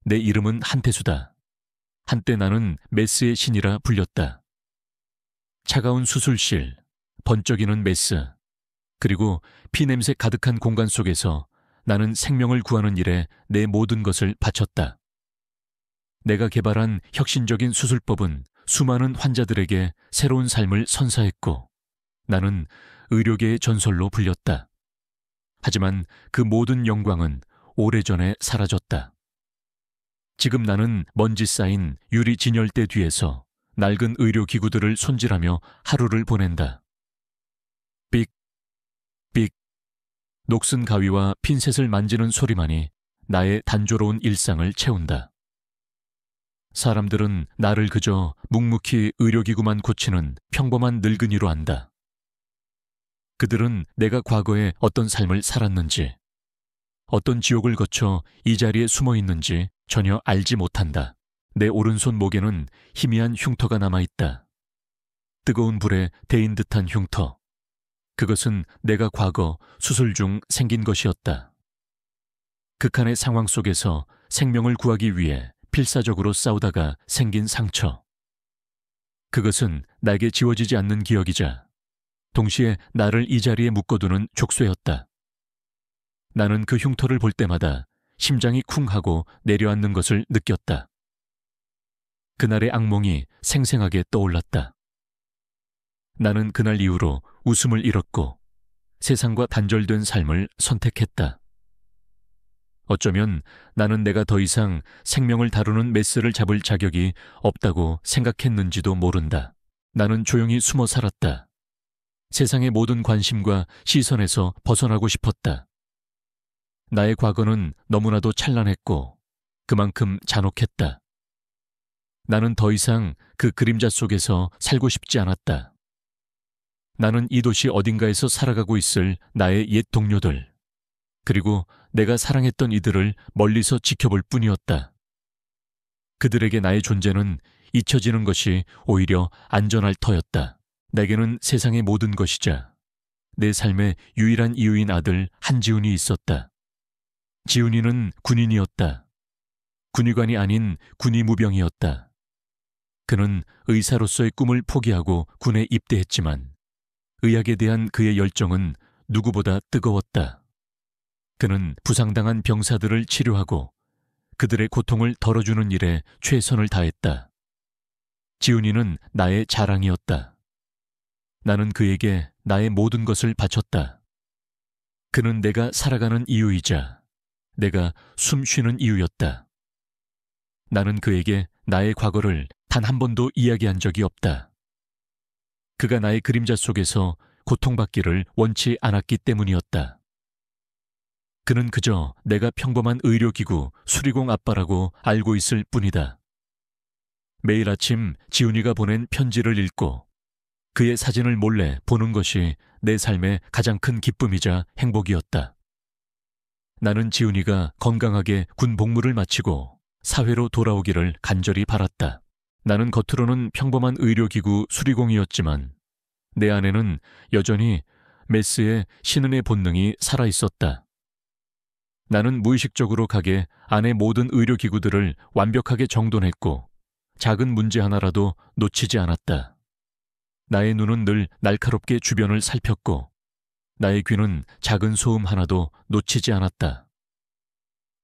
내 이름은 한태수다. 한때 나는 메스의 신이라 불렸다. 차가운 수술실, 번쩍이는 메스, 그리고 피냄새 가득한 공간 속에서 나는 생명을 구하는 일에 내 모든 것을 바쳤다. 내가 개발한 혁신적인 수술법은 수많은 환자들에게 새로운 삶을 선사했고 나는 의료계의 전설로 불렸다. 하지만 그 모든 영광은 오래전에 사라졌다. 지금 나는 먼지 쌓인 유리 진열대 뒤에서 낡은 의료기구들을 손질하며 하루를 보낸다. 삑, 삑, 녹슨 가위와 핀셋을 만지는 소리만이 나의 단조로운 일상을 채운다. 사람들은 나를 그저 묵묵히 의료기구만 고치는 평범한 늙은이로 안다. 그들은 내가 과거에 어떤 삶을 살았는지, 어떤 지옥을 거쳐 이 자리에 숨어 있는지 전혀 알지 못한다. 내 오른손 목에는 희미한 흉터가 남아있다. 뜨거운 불에 데인 듯한 흉터. 그것은 내가 과거 수술 중 생긴 것이었다. 극한의 상황 속에서 생명을 구하기 위해 필사적으로 싸우다가 생긴 상처. 그것은 나에게 지워지지 않는 기억이자 동시에 나를 이 자리에 묶어두는 족쇄였다. 나는 그 흉터를 볼 때마다 심장이 쿵 하고 내려앉는 것을 느꼈다. 그날의 악몽이 생생하게 떠올랐다. 나는 그날 이후로 웃음을 잃었고 세상과 단절된 삶을 선택했다. 어쩌면 나는 내가 더 이상 생명을 다루는 메스를 잡을 자격이 없다고 생각했는지도 모른다. 나는 조용히 숨어 살았다. 세상의 모든 관심과 시선에서 벗어나고 싶었다. 나의 과거는 너무나도 찬란했고 그만큼 잔혹했다. 나는 더 이상 그 그림자 속에서 살고 싶지 않았다. 나는 이 도시 어딘가에서 살아가고 있을 나의 옛 동료들, 그리고 내가 사랑했던 이들을 멀리서 지켜볼 뿐이었다. 그들에게 나의 존재는 잊혀지는 것이 오히려 안전할 터였다. 내게는 세상의 모든 것이자 내 삶의 유일한 이유인 아들 한지훈이 있었다. 지훈이는 군인이었다. 군의관이 아닌 군의무병이었다. 그는 의사로서의 꿈을 포기하고 군에 입대했지만 의학에 대한 그의 열정은 누구보다 뜨거웠다. 그는 부상당한 병사들을 치료하고 그들의 고통을 덜어주는 일에 최선을 다했다. 지훈이는 나의 자랑이었다. 나는 그에게 나의 모든 것을 바쳤다. 그는 내가 살아가는 이유이자 내가 숨 쉬는 이유였다. 나는 그에게 나의 과거를 단 한 번도 이야기한 적이 없다. 그가 나의 그림자 속에서 고통받기를 원치 않았기 때문이었다. 그는 그저 내가 평범한 의료기구 수리공 아빠라고 알고 있을 뿐이다. 매일 아침 지훈이가 보낸 편지를 읽고 그의 사진을 몰래 보는 것이 내 삶의 가장 큰 기쁨이자 행복이었다. 나는 지훈이가 건강하게 군 복무를 마치고 사회로 돌아오기를 간절히 바랐다. 나는 겉으로는 평범한 의료기구 수리공이었지만 내 안에는 여전히 메스의 신은의 본능이 살아있었다. 나는 무의식적으로 가게 안의 모든 의료기구들을 완벽하게 정돈했고 작은 문제 하나라도 놓치지 않았다. 나의 눈은 늘 날카롭게 주변을 살폈고 나의 귀는 작은 소음 하나도 놓치지 않았다.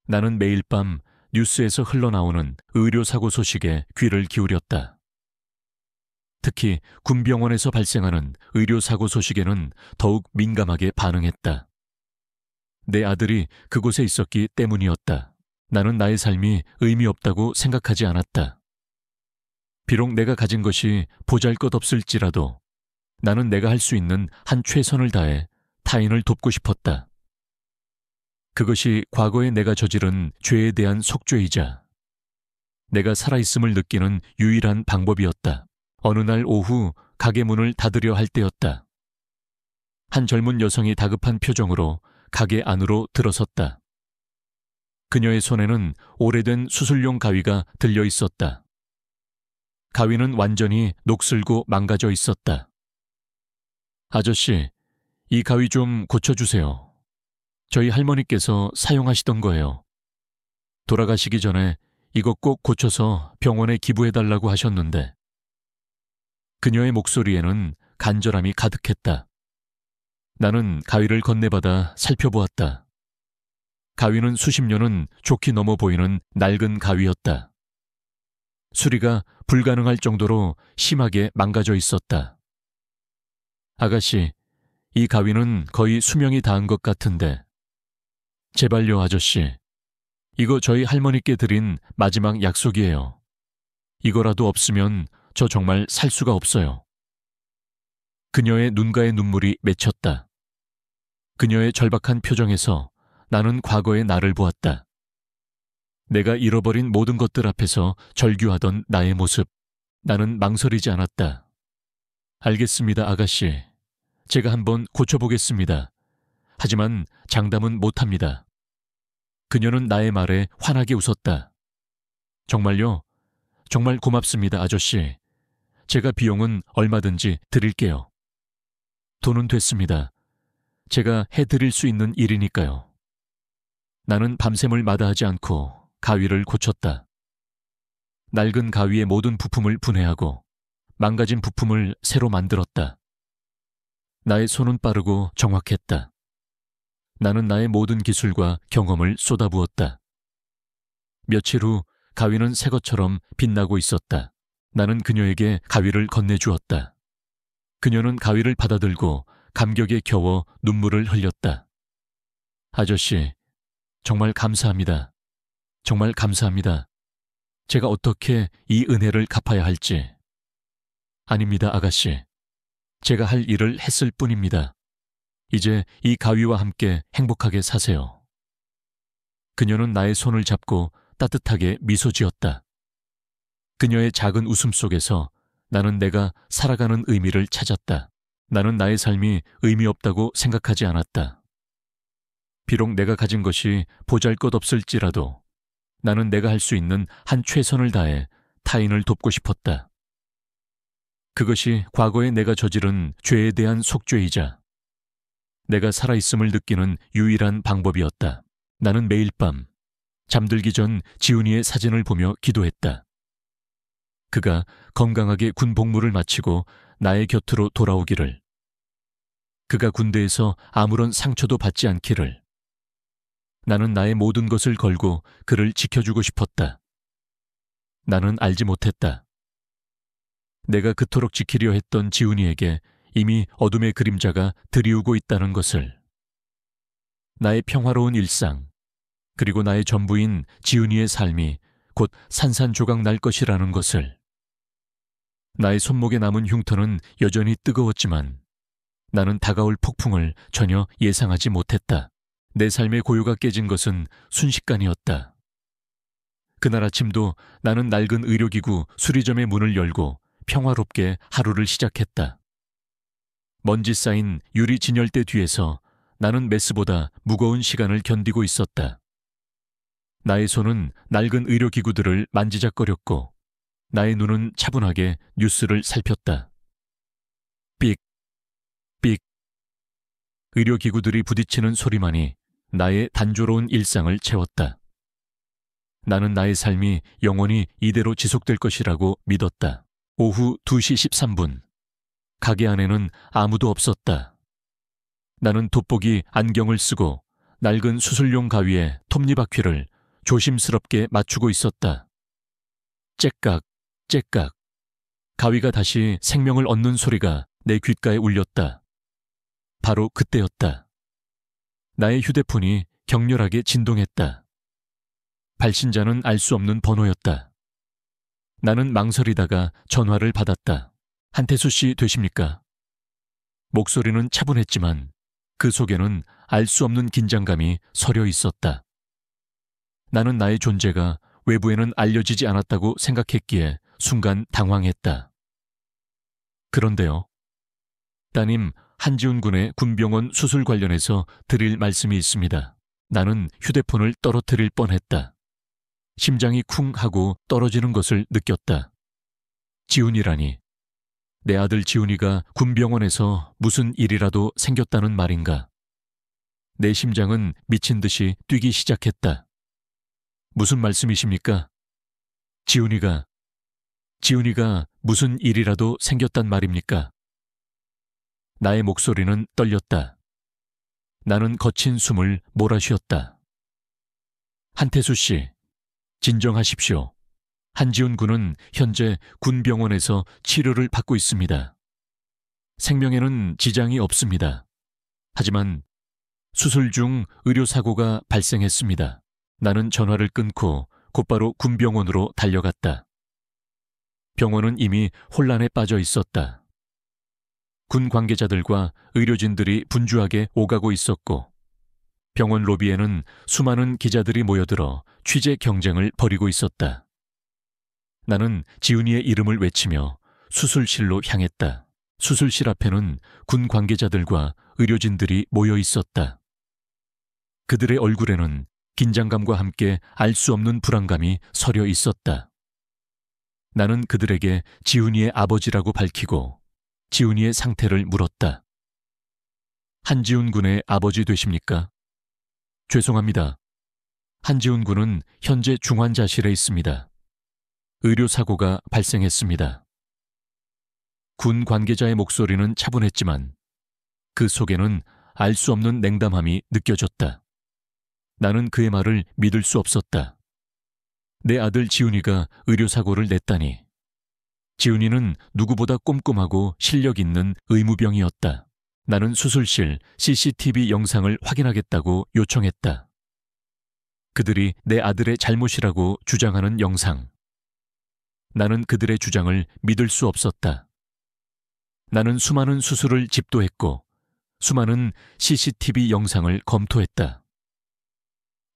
나는 매일 밤 뉴스에서 흘러나오는 의료사고 소식에 귀를 기울였다. 특히 군병원에서 발생하는 의료사고 소식에는 더욱 민감하게 반응했다. 내 아들이 그곳에 있었기 때문이었다. 나는 나의 삶이 의미 없다고 생각하지 않았다. 비록 내가 가진 것이 보잘것없을지라도 나는 내가 할 수 있는 한 최선을 다해 타인을 돕고 싶었다. 그것이 과거에 내가 저지른 죄에 대한 속죄이자 내가 살아있음을 느끼는 유일한 방법이었다. 어느 날 오후 가게 문을 닫으려 할 때였다. 한 젊은 여성이 다급한 표정으로 가게 안으로 들어섰다. 그녀의 손에는 오래된 수술용 가위가 들려 있었다. 가위는 완전히 녹슬고 망가져 있었다. 아저씨, 이 가위 좀 고쳐주세요. 저희 할머니께서 사용하시던 거예요. 돌아가시기 전에 이거 꼭 고쳐서 병원에 기부해달라고 하셨는데. 그녀의 목소리에는 간절함이 가득했다. 나는 가위를 건네받아 살펴보았다. 가위는 수십 년은 좋게 넘어 보이는 낡은 가위였다. 수리가 불가능할 정도로 심하게 망가져 있었다. 아가씨, 이 가위는 거의 수명이 다한 것 같은데. 제발요, 아저씨. 이거 저희 할머니께 드린 마지막 약속이에요. 이거라도 없으면 저 정말 살 수가 없어요. 그녀의 눈가에 눈물이 맺혔다. 그녀의 절박한 표정에서 나는 과거의 나를 보았다. 내가 잃어버린 모든 것들 앞에서 절규하던 나의 모습. 나는 망설이지 않았다. 알겠습니다, 아가씨. 제가 한번 고쳐보겠습니다. 하지만 장담은 못합니다. 그녀는 나의 말에 환하게 웃었다. 정말요? 정말 고맙습니다, 아저씨. 제가 비용은 얼마든지 드릴게요. 돈은 됐습니다. 제가 해드릴 수 있는 일이니까요. 나는 밤샘을 마다하지 않고 가위를 고쳤다. 낡은 가위의 모든 부품을 분해하고 망가진 부품을 새로 만들었다. 나의 손은 빠르고 정확했다. 나는 나의 모든 기술과 경험을 쏟아부었다. 며칠 후 가위는 새 것처럼 빛나고 있었다. 나는 그녀에게 가위를 건네주었다. 그녀는 가위를 받아들고 감격에 겨워 눈물을 흘렸다. 아저씨, 정말 감사합니다. 정말 감사합니다. 제가 어떻게 이 은혜를 갚아야 할지. 아닙니다, 아가씨. 제가 할 일을 했을 뿐입니다. 이제 이 가위와 함께 행복하게 사세요. 그녀는 나의 손을 잡고 따뜻하게 미소 지었다. 그녀의 작은 웃음 속에서 나는 내가 살아가는 의미를 찾았다. 나는 나의 삶이 의미 없다고 생각하지 않았다. 비록 내가 가진 것이 보잘것없을지라도 나는 내가 할 수 있는 한 최선을 다해 타인을 돕고 싶었다. 그것이 과거에 내가 저지른 죄에 대한 속죄이자 내가 살아있음을 느끼는 유일한 방법이었다. 나는 매일 밤 잠들기 전 지훈이의 사진을 보며 기도했다. 그가 건강하게 군 복무를 마치고 나의 곁으로 돌아오기를. 그가 군대에서 아무런 상처도 받지 않기를. 나는 나의 모든 것을 걸고 그를 지켜주고 싶었다. 나는 알지 못했다. 내가 그토록 지키려 했던 지훈이에게 이미 어둠의 그림자가 들이우고 있다는 것을. 나의 평화로운 일상, 그리고 나의 전부인 지훈이의 삶이 곧 산산조각 날 것이라는 것을. 나의 손목에 남은 흉터는 여전히 뜨거웠지만 나는 다가올 폭풍을 전혀 예상하지 못했다. 내 삶의 고요가 깨진 것은 순식간이었다. 그날 아침도 나는 낡은 의료기구 수리점의 문을 열고 평화롭게 하루를 시작했다. 먼지 쌓인 유리 진열대 뒤에서 나는 메스보다 무거운 시간을 견디고 있었다. 나의 손은 낡은 의료기구들을 만지작거렸고 나의 눈은 차분하게 뉴스를 살폈다. 삑, 삑. 의료기구들이 부딪히는 소리만이 나의 단조로운 일상을 채웠다. 나는 나의 삶이 영원히 이대로 지속될 것이라고 믿었다. 오후 2시 13분. 가게 안에는 아무도 없었다. 나는 돋보기 안경을 쓰고 낡은 수술용 가위에 톱니바퀴를 조심스럽게 맞추고 있었다. 째깍, 째깍. 가위가 다시 생명을 얻는 소리가 내 귓가에 울렸다. 바로 그때였다. 나의 휴대폰이 격렬하게 진동했다. 발신자는 알 수 없는 번호였다. 나는 망설이다가 전화를 받았다. 한태수 씨 되십니까? 목소리는 차분했지만 그 속에는 알 수 없는 긴장감이 서려 있었다. 나는 나의 존재가 외부에는 알려지지 않았다고 생각했기에 순간 당황했다. 그런데요. 따님 한지훈 군의 군병원 수술 관련해서 드릴 말씀이 있습니다. 나는 휴대폰을 떨어뜨릴 뻔했다. 심장이 쿵 하고 떨어지는 것을 느꼈다. 지훈이라니. 내 아들 지훈이가 군병원에서 무슨 일이라도 생겼다는 말인가. 내 심장은 미친 듯이 뛰기 시작했다. 무슨 말씀이십니까? 지훈이가 무슨 일이라도 생겼단 말입니까? 나의 목소리는 떨렸다. 나는 거친 숨을 몰아쉬었다. 한태수 씨, 진정하십시오. 한지훈 군은 현재 군병원에서 치료를 받고 있습니다. 생명에는 지장이 없습니다. 하지만 수술 중 의료사고가 발생했습니다. 나는 전화를 끊고 곧바로 군병원으로 달려갔다. 병원은 이미 혼란에 빠져 있었다. 군 관계자들과 의료진들이 분주하게 오가고 있었고 병원 로비에는 수많은 기자들이 모여들어 취재 경쟁을 벌이고 있었다. 나는 지훈이의 이름을 외치며 수술실로 향했다. 수술실 앞에는 군 관계자들과 의료진들이 모여 있었다. 그들의 얼굴에는 긴장감과 함께 알 수 없는 불안감이 서려 있었다. 나는 그들에게 지훈이의 아버지라고 밝히고 지훈이의 상태를 물었다. 한지훈 군의 아버지 되십니까? 죄송합니다. 한지훈 군은 현재 중환자실에 있습니다. 의료사고가 발생했습니다. 군 관계자의 목소리는 차분했지만 그 속에는 알 수 없는 냉담함이 느껴졌다. 나는 그의 말을 믿을 수 없었다. 내 아들 지훈이가 의료사고를 냈다니. 지훈이는 누구보다 꼼꼼하고 실력 있는 의무병이었다. 나는 수술실 CCTV 영상을 확인하겠다고 요청했다. 그들이 내 아들의 잘못이라고 주장하는 영상. 나는 그들의 주장을 믿을 수 없었다. 나는 수많은 수술을 집도했고 수많은 CCTV 영상을 검토했다.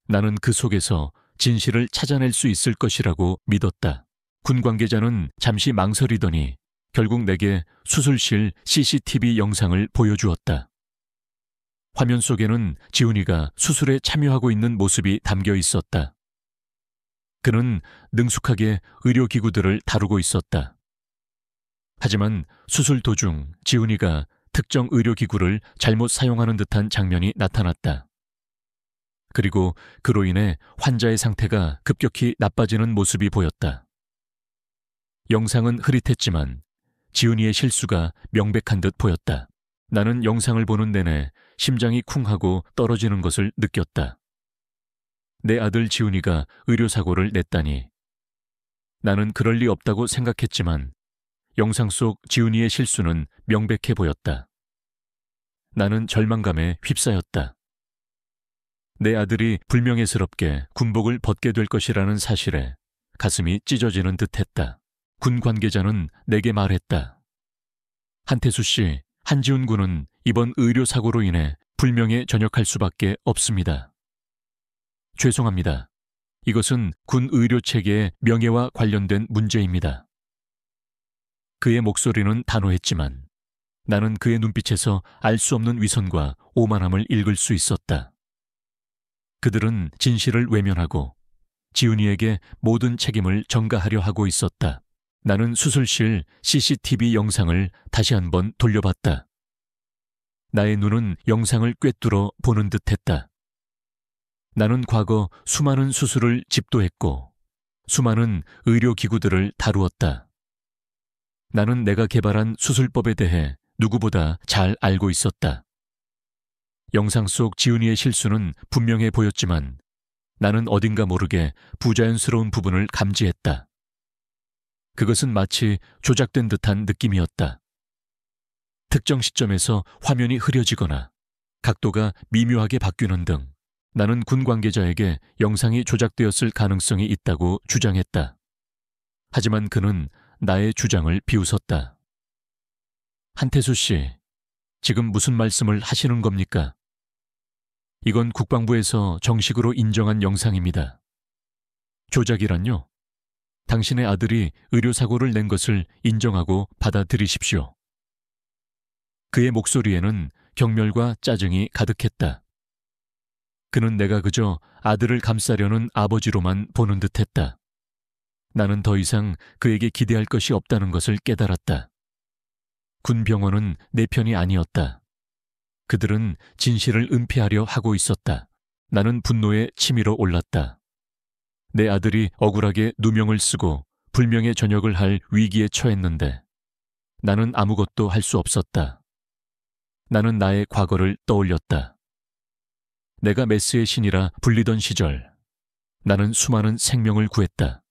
나는 그 속에서 진실을 찾아낼 수 있을 것이라고 믿었다. 군 관계자는 잠시 망설이더니 결국 내게 수술실 CCTV 영상을 보여주었다. 화면 속에는 지훈이가 수술에 참여하고 있는 모습이 담겨 있었다. 그는 능숙하게 의료기구들을 다루고 있었다. 하지만 수술 도중 지훈이가 특정 의료기구를 잘못 사용하는 듯한 장면이 나타났다. 그리고 그로 인해 환자의 상태가 급격히 나빠지는 모습이 보였다. 영상은 흐릿했지만 지훈이의 실수가 명백한 듯 보였다. 나는 영상을 보는 내내 심장이 쿵하고 떨어지는 것을 느꼈다. 내 아들 지훈이가 의료사고를 냈다니. 나는 그럴 리 없다고 생각했지만 영상 속 지훈이의 실수는 명백해 보였다. 나는 절망감에 휩싸였다. 내 아들이 불명예스럽게 군복을 벗게 될 것이라는 사실에 가슴이 찢어지는 듯했다. 군 관계자는 내게 말했다. 한태수 씨, 한지훈 군은 이번 의료사고로 인해 불명예 전역할 수밖에 없습니다. 죄송합니다. 이것은 군 의료체계의 명예와 관련된 문제입니다. 그의 목소리는 단호했지만 나는 그의 눈빛에서 알 수 없는 위선과 오만함을 읽을 수 있었다. 그들은 진실을 외면하고 지훈이에게 모든 책임을 전가하려 하고 있었다. 나는 수술실 CCTV 영상을 다시 한번 돌려봤다. 나의 눈은 영상을 꿰뚫어 보는 듯했다. 나는 과거 수많은 수술을 집도했고 수많은 의료기구들을 다루었다. 나는 내가 개발한 수술법에 대해 누구보다 잘 알고 있었다. 영상 속 지훈이의 실수는 분명해 보였지만 나는 어딘가 모르게 부자연스러운 부분을 감지했다. 그것은 마치 조작된 듯한 느낌이었다. 특정 시점에서 화면이 흐려지거나 각도가 미묘하게 바뀌는 등 나는 군 관계자에게 영상이 조작되었을 가능성이 있다고 주장했다. 하지만 그는 나의 주장을 비웃었다. 한태수 씨, 지금 무슨 말씀을 하시는 겁니까? 이건 국방부에서 정식으로 인정한 영상입니다. 조작이란요? 당신의 아들이 의료사고를 낸 것을 인정하고 받아들이십시오. 그의 목소리에는 경멸과 짜증이 가득했다. 그는 내가 그저 아들을 감싸려는 아버지로만 보는 듯했다. 나는 더 이상 그에게 기대할 것이 없다는 것을 깨달았다. 군 병원은 내 편이 아니었다. 그들은 진실을 은폐하려 하고 있었다. 나는 분노에 치밀어 올랐다. 내 아들이 억울하게 누명을 쓰고 불명예 전역을 할 위기에 처했는데 나는 아무것도 할 수 없었다. 나는 나의 과거를 떠올렸다. 내가 메스의 신이라 불리던 시절, 나는 수많은 생명을 구했다.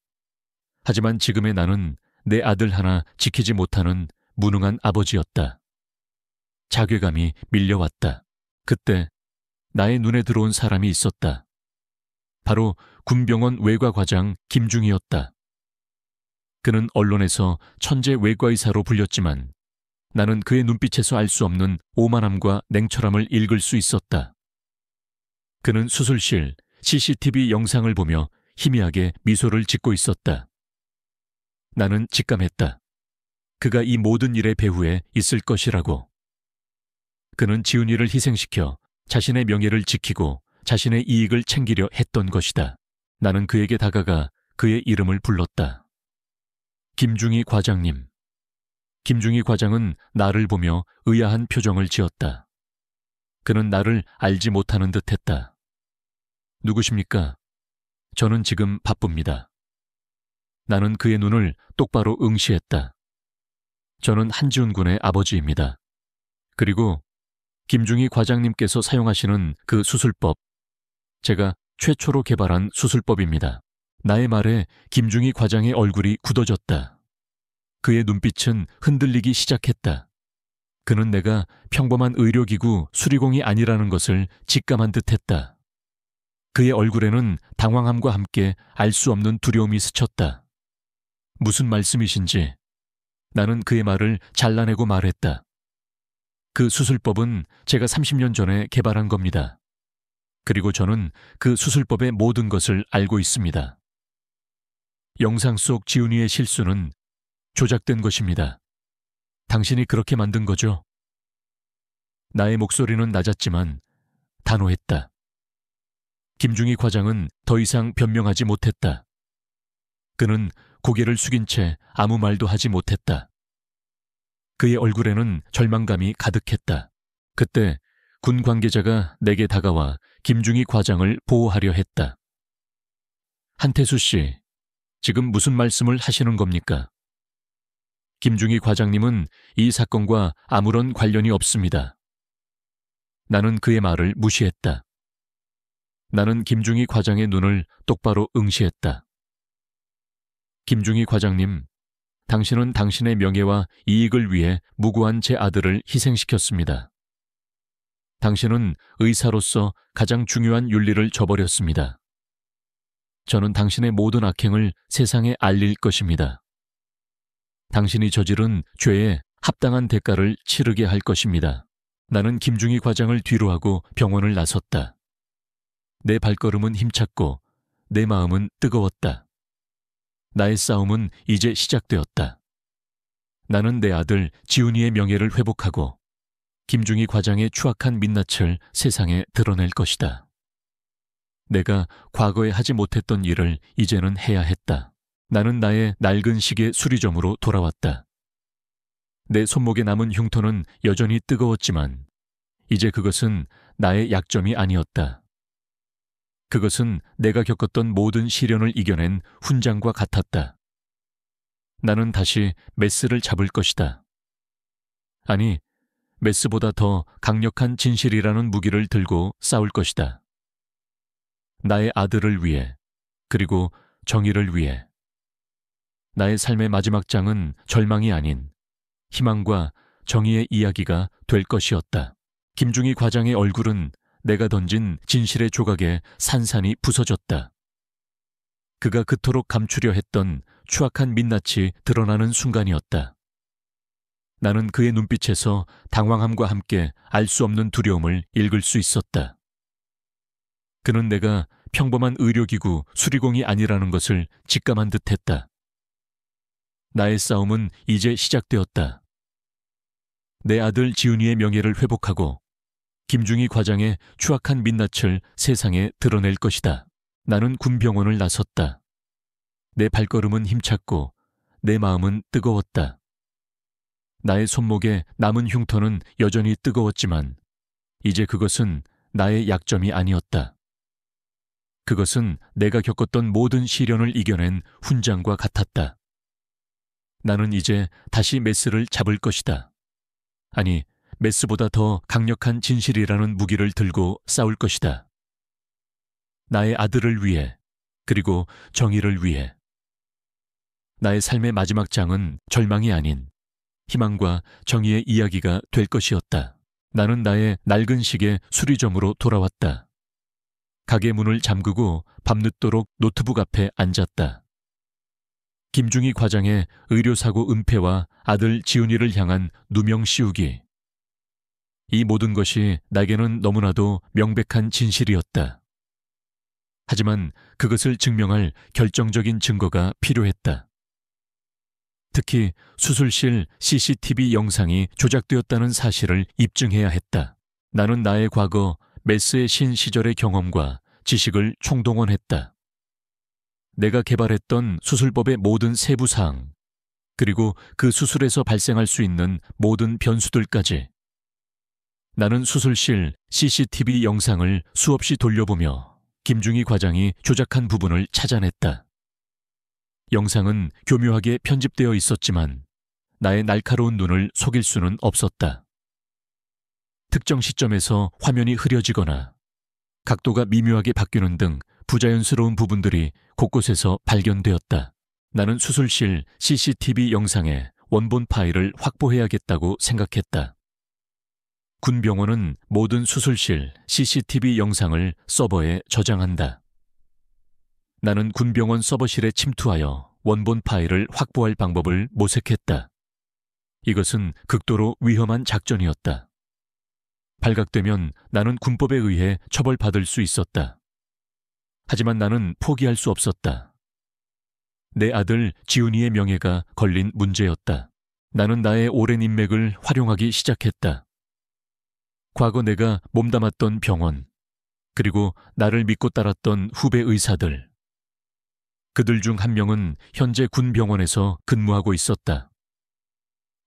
하지만 지금의 나는 내 아들 하나 지키지 못하는 무능한 아버지였다. 자괴감이 밀려왔다. 그때 나의 눈에 들어온 사람이 있었다. 바로 군병원 외과과장 김중이었다. 그는 언론에서 천재 외과의사로 불렸지만 나는 그의 눈빛에서 알 수 없는 오만함과 냉철함을 읽을 수 있었다. 그는 수술실 CCTV 영상을 보며 희미하게 미소를 짓고 있었다. 나는 직감했다. 그가 이 모든 일의 배후에 있을 것이라고. 그는 지훈이를 희생시켜 자신의 명예를 지키고 자신의 이익을 챙기려 했던 것이다. 나는 그에게 다가가 그의 이름을 불렀다. 김중희 과장님. 김중희 과장은 나를 보며 의아한 표정을 지었다. 그는 나를 알지 못하는 듯했다. 누구십니까? 저는 지금 바쁩니다. 나는 그의 눈을 똑바로 응시했다. 저는 한지훈 군의 아버지입니다. 그리고 김중희 과장님께서 사용하시는 그 수술법, 제가 최초로 개발한 수술법입니다. 나의 말에 김중희 과장의 얼굴이 굳어졌다. 그의 눈빛은 흔들리기 시작했다. 그는 내가 평범한 의료기구 수리공이 아니라는 것을 직감한 듯했다. 그의 얼굴에는 당황함과 함께 알 수 없는 두려움이 스쳤다. 무슨 말씀이신지 나는 그의 말을 잘라내고 말했다. 그 수술법은 제가 30년 전에 개발한 겁니다. 그리고 저는 그 수술법의 모든 것을 알고 있습니다. 영상 속 지훈이의 실수는 조작된 것입니다. 당신이 그렇게 만든 거죠? 나의 목소리는 낮았지만 단호했다. 김중희 과장은 더 이상 변명하지 못했다. 그는 고개를 숙인 채 아무 말도 하지 못했다. 그의 얼굴에는 절망감이 가득했다. 그때 군 관계자가 내게 다가와 김중희 과장을 보호하려 했다. 한태수 씨, 지금 무슨 말씀을 하시는 겁니까? 김중희 과장님은 이 사건과 아무런 관련이 없습니다. 나는 그의 말을 무시했다. 나는 김중희 과장의 눈을 똑바로 응시했다. 김중희 과장님, 당신은 당신의 명예와 이익을 위해 무고한 제 아들을 희생시켰습니다. 당신은 의사로서 가장 중요한 윤리를 저버렸습니다. 저는 당신의 모든 악행을 세상에 알릴 것입니다. 당신이 저지른 죄에 합당한 대가를 치르게 할 것입니다. 나는 김중희 과장을 뒤로하고 병원을 나섰다. 내 발걸음은 힘찼고 내 마음은 뜨거웠다. 나의 싸움은 이제 시작되었다. 나는 내 아들 지훈이의 명예를 회복하고 김중희 과장의 추악한 민낯을 세상에 드러낼 것이다. 내가 과거에 하지 못했던 일을 이제는 해야 했다. 나는 나의 낡은 시계 수리점으로 돌아왔다. 내 손목에 남은 흉터는 여전히 뜨거웠지만 이제 그것은 나의 약점이 아니었다. 그것은 내가 겪었던 모든 시련을 이겨낸 훈장과 같았다. 나는 다시 메스를 잡을 것이다. 아니, 메스보다 더 강력한 진실이라는 무기를 들고 싸울 것이다. 나의 아들을 위해, 그리고 정의를 위해. 나의 삶의 마지막 장은 절망이 아닌 희망과 정의의 이야기가 될 것이었다. 김중희 과장의 얼굴은 내가 던진 진실의 조각에 산산이 부서졌다. 그가 그토록 감추려 했던 추악한 민낯이 드러나는 순간이었다. 나는 그의 눈빛에서 당황함과 함께 알 수 없는 두려움을 읽을 수 있었다. 그는 내가 평범한 의료기구 수리공이 아니라는 것을 직감한 듯했다. 나의 싸움은 이제 시작되었다. 내 아들 지훈이의 명예를 회복하고 김중희 과장의 추악한 민낯을 세상에 드러낼 것이다. 나는 군병원을 나섰다. 내 발걸음은 힘찼고 내 마음은 뜨거웠다. 나의 손목에 남은 흉터는 여전히 뜨거웠지만 이제 그것은 나의 약점이 아니었다. 그것은 내가 겪었던 모든 시련을 이겨낸 훈장과 같았다. 나는 이제 다시 메스를 잡을 것이다. 아니, 메스보다 더 강력한 진실이라는 무기를 들고 싸울 것이다. 나의 아들을 위해, 그리고 정의를 위해. 나의 삶의 마지막 장은 절망이 아닌 희망과 정의의 이야기가 될 것이었다. 나는 나의 낡은 시계 수리점으로 돌아왔다. 가게 문을 잠그고 밤늦도록 노트북 앞에 앉았다. 김중희 과장의 의료사고 은폐와 아들 지훈이를 향한 누명 씌우기. 이 모든 것이 나에게는 너무나도 명백한 진실이었다. 하지만 그것을 증명할 결정적인 증거가 필요했다. 특히 수술실 CCTV 영상이 조작되었다는 사실을 입증해야 했다. 나는 나의 과거 메스의 신 시절의 경험과 지식을 총동원했다. 내가 개발했던 수술법의 모든 세부 사항, 그리고 그 수술에서 발생할 수 있는 모든 변수들까지. 나는 수술실 CCTV 영상을 수없이 돌려보며 김중희 과장이 조작한 부분을 찾아냈다. 영상은 교묘하게 편집되어 있었지만 나의 날카로운 눈을 속일 수는 없었다. 특정 시점에서 화면이 흐려지거나 각도가 미묘하게 바뀌는 등 부자연스러운 부분들이 곳곳에서 발견되었다. 나는 수술실 CCTV 영상의 원본 파일을 확보해야겠다고 생각했다. 군 병원은 모든 수술실 CCTV 영상을 서버에 저장한다. 나는 군병원 서버실에 침투하여 원본 파일을 확보할 방법을 모색했다. 이것은 극도로 위험한 작전이었다. 발각되면 나는 군법에 의해 처벌받을 수 있었다. 하지만 나는 포기할 수 없었다. 내 아들 지훈이의 명예가 걸린 문제였다. 나는 나의 오랜 인맥을 활용하기 시작했다. 과거 내가 몸담았던 병원, 그리고 나를 믿고 따랐던 후배 의사들. 그들 중 한 명은 현재 군병원에서 근무하고 있었다.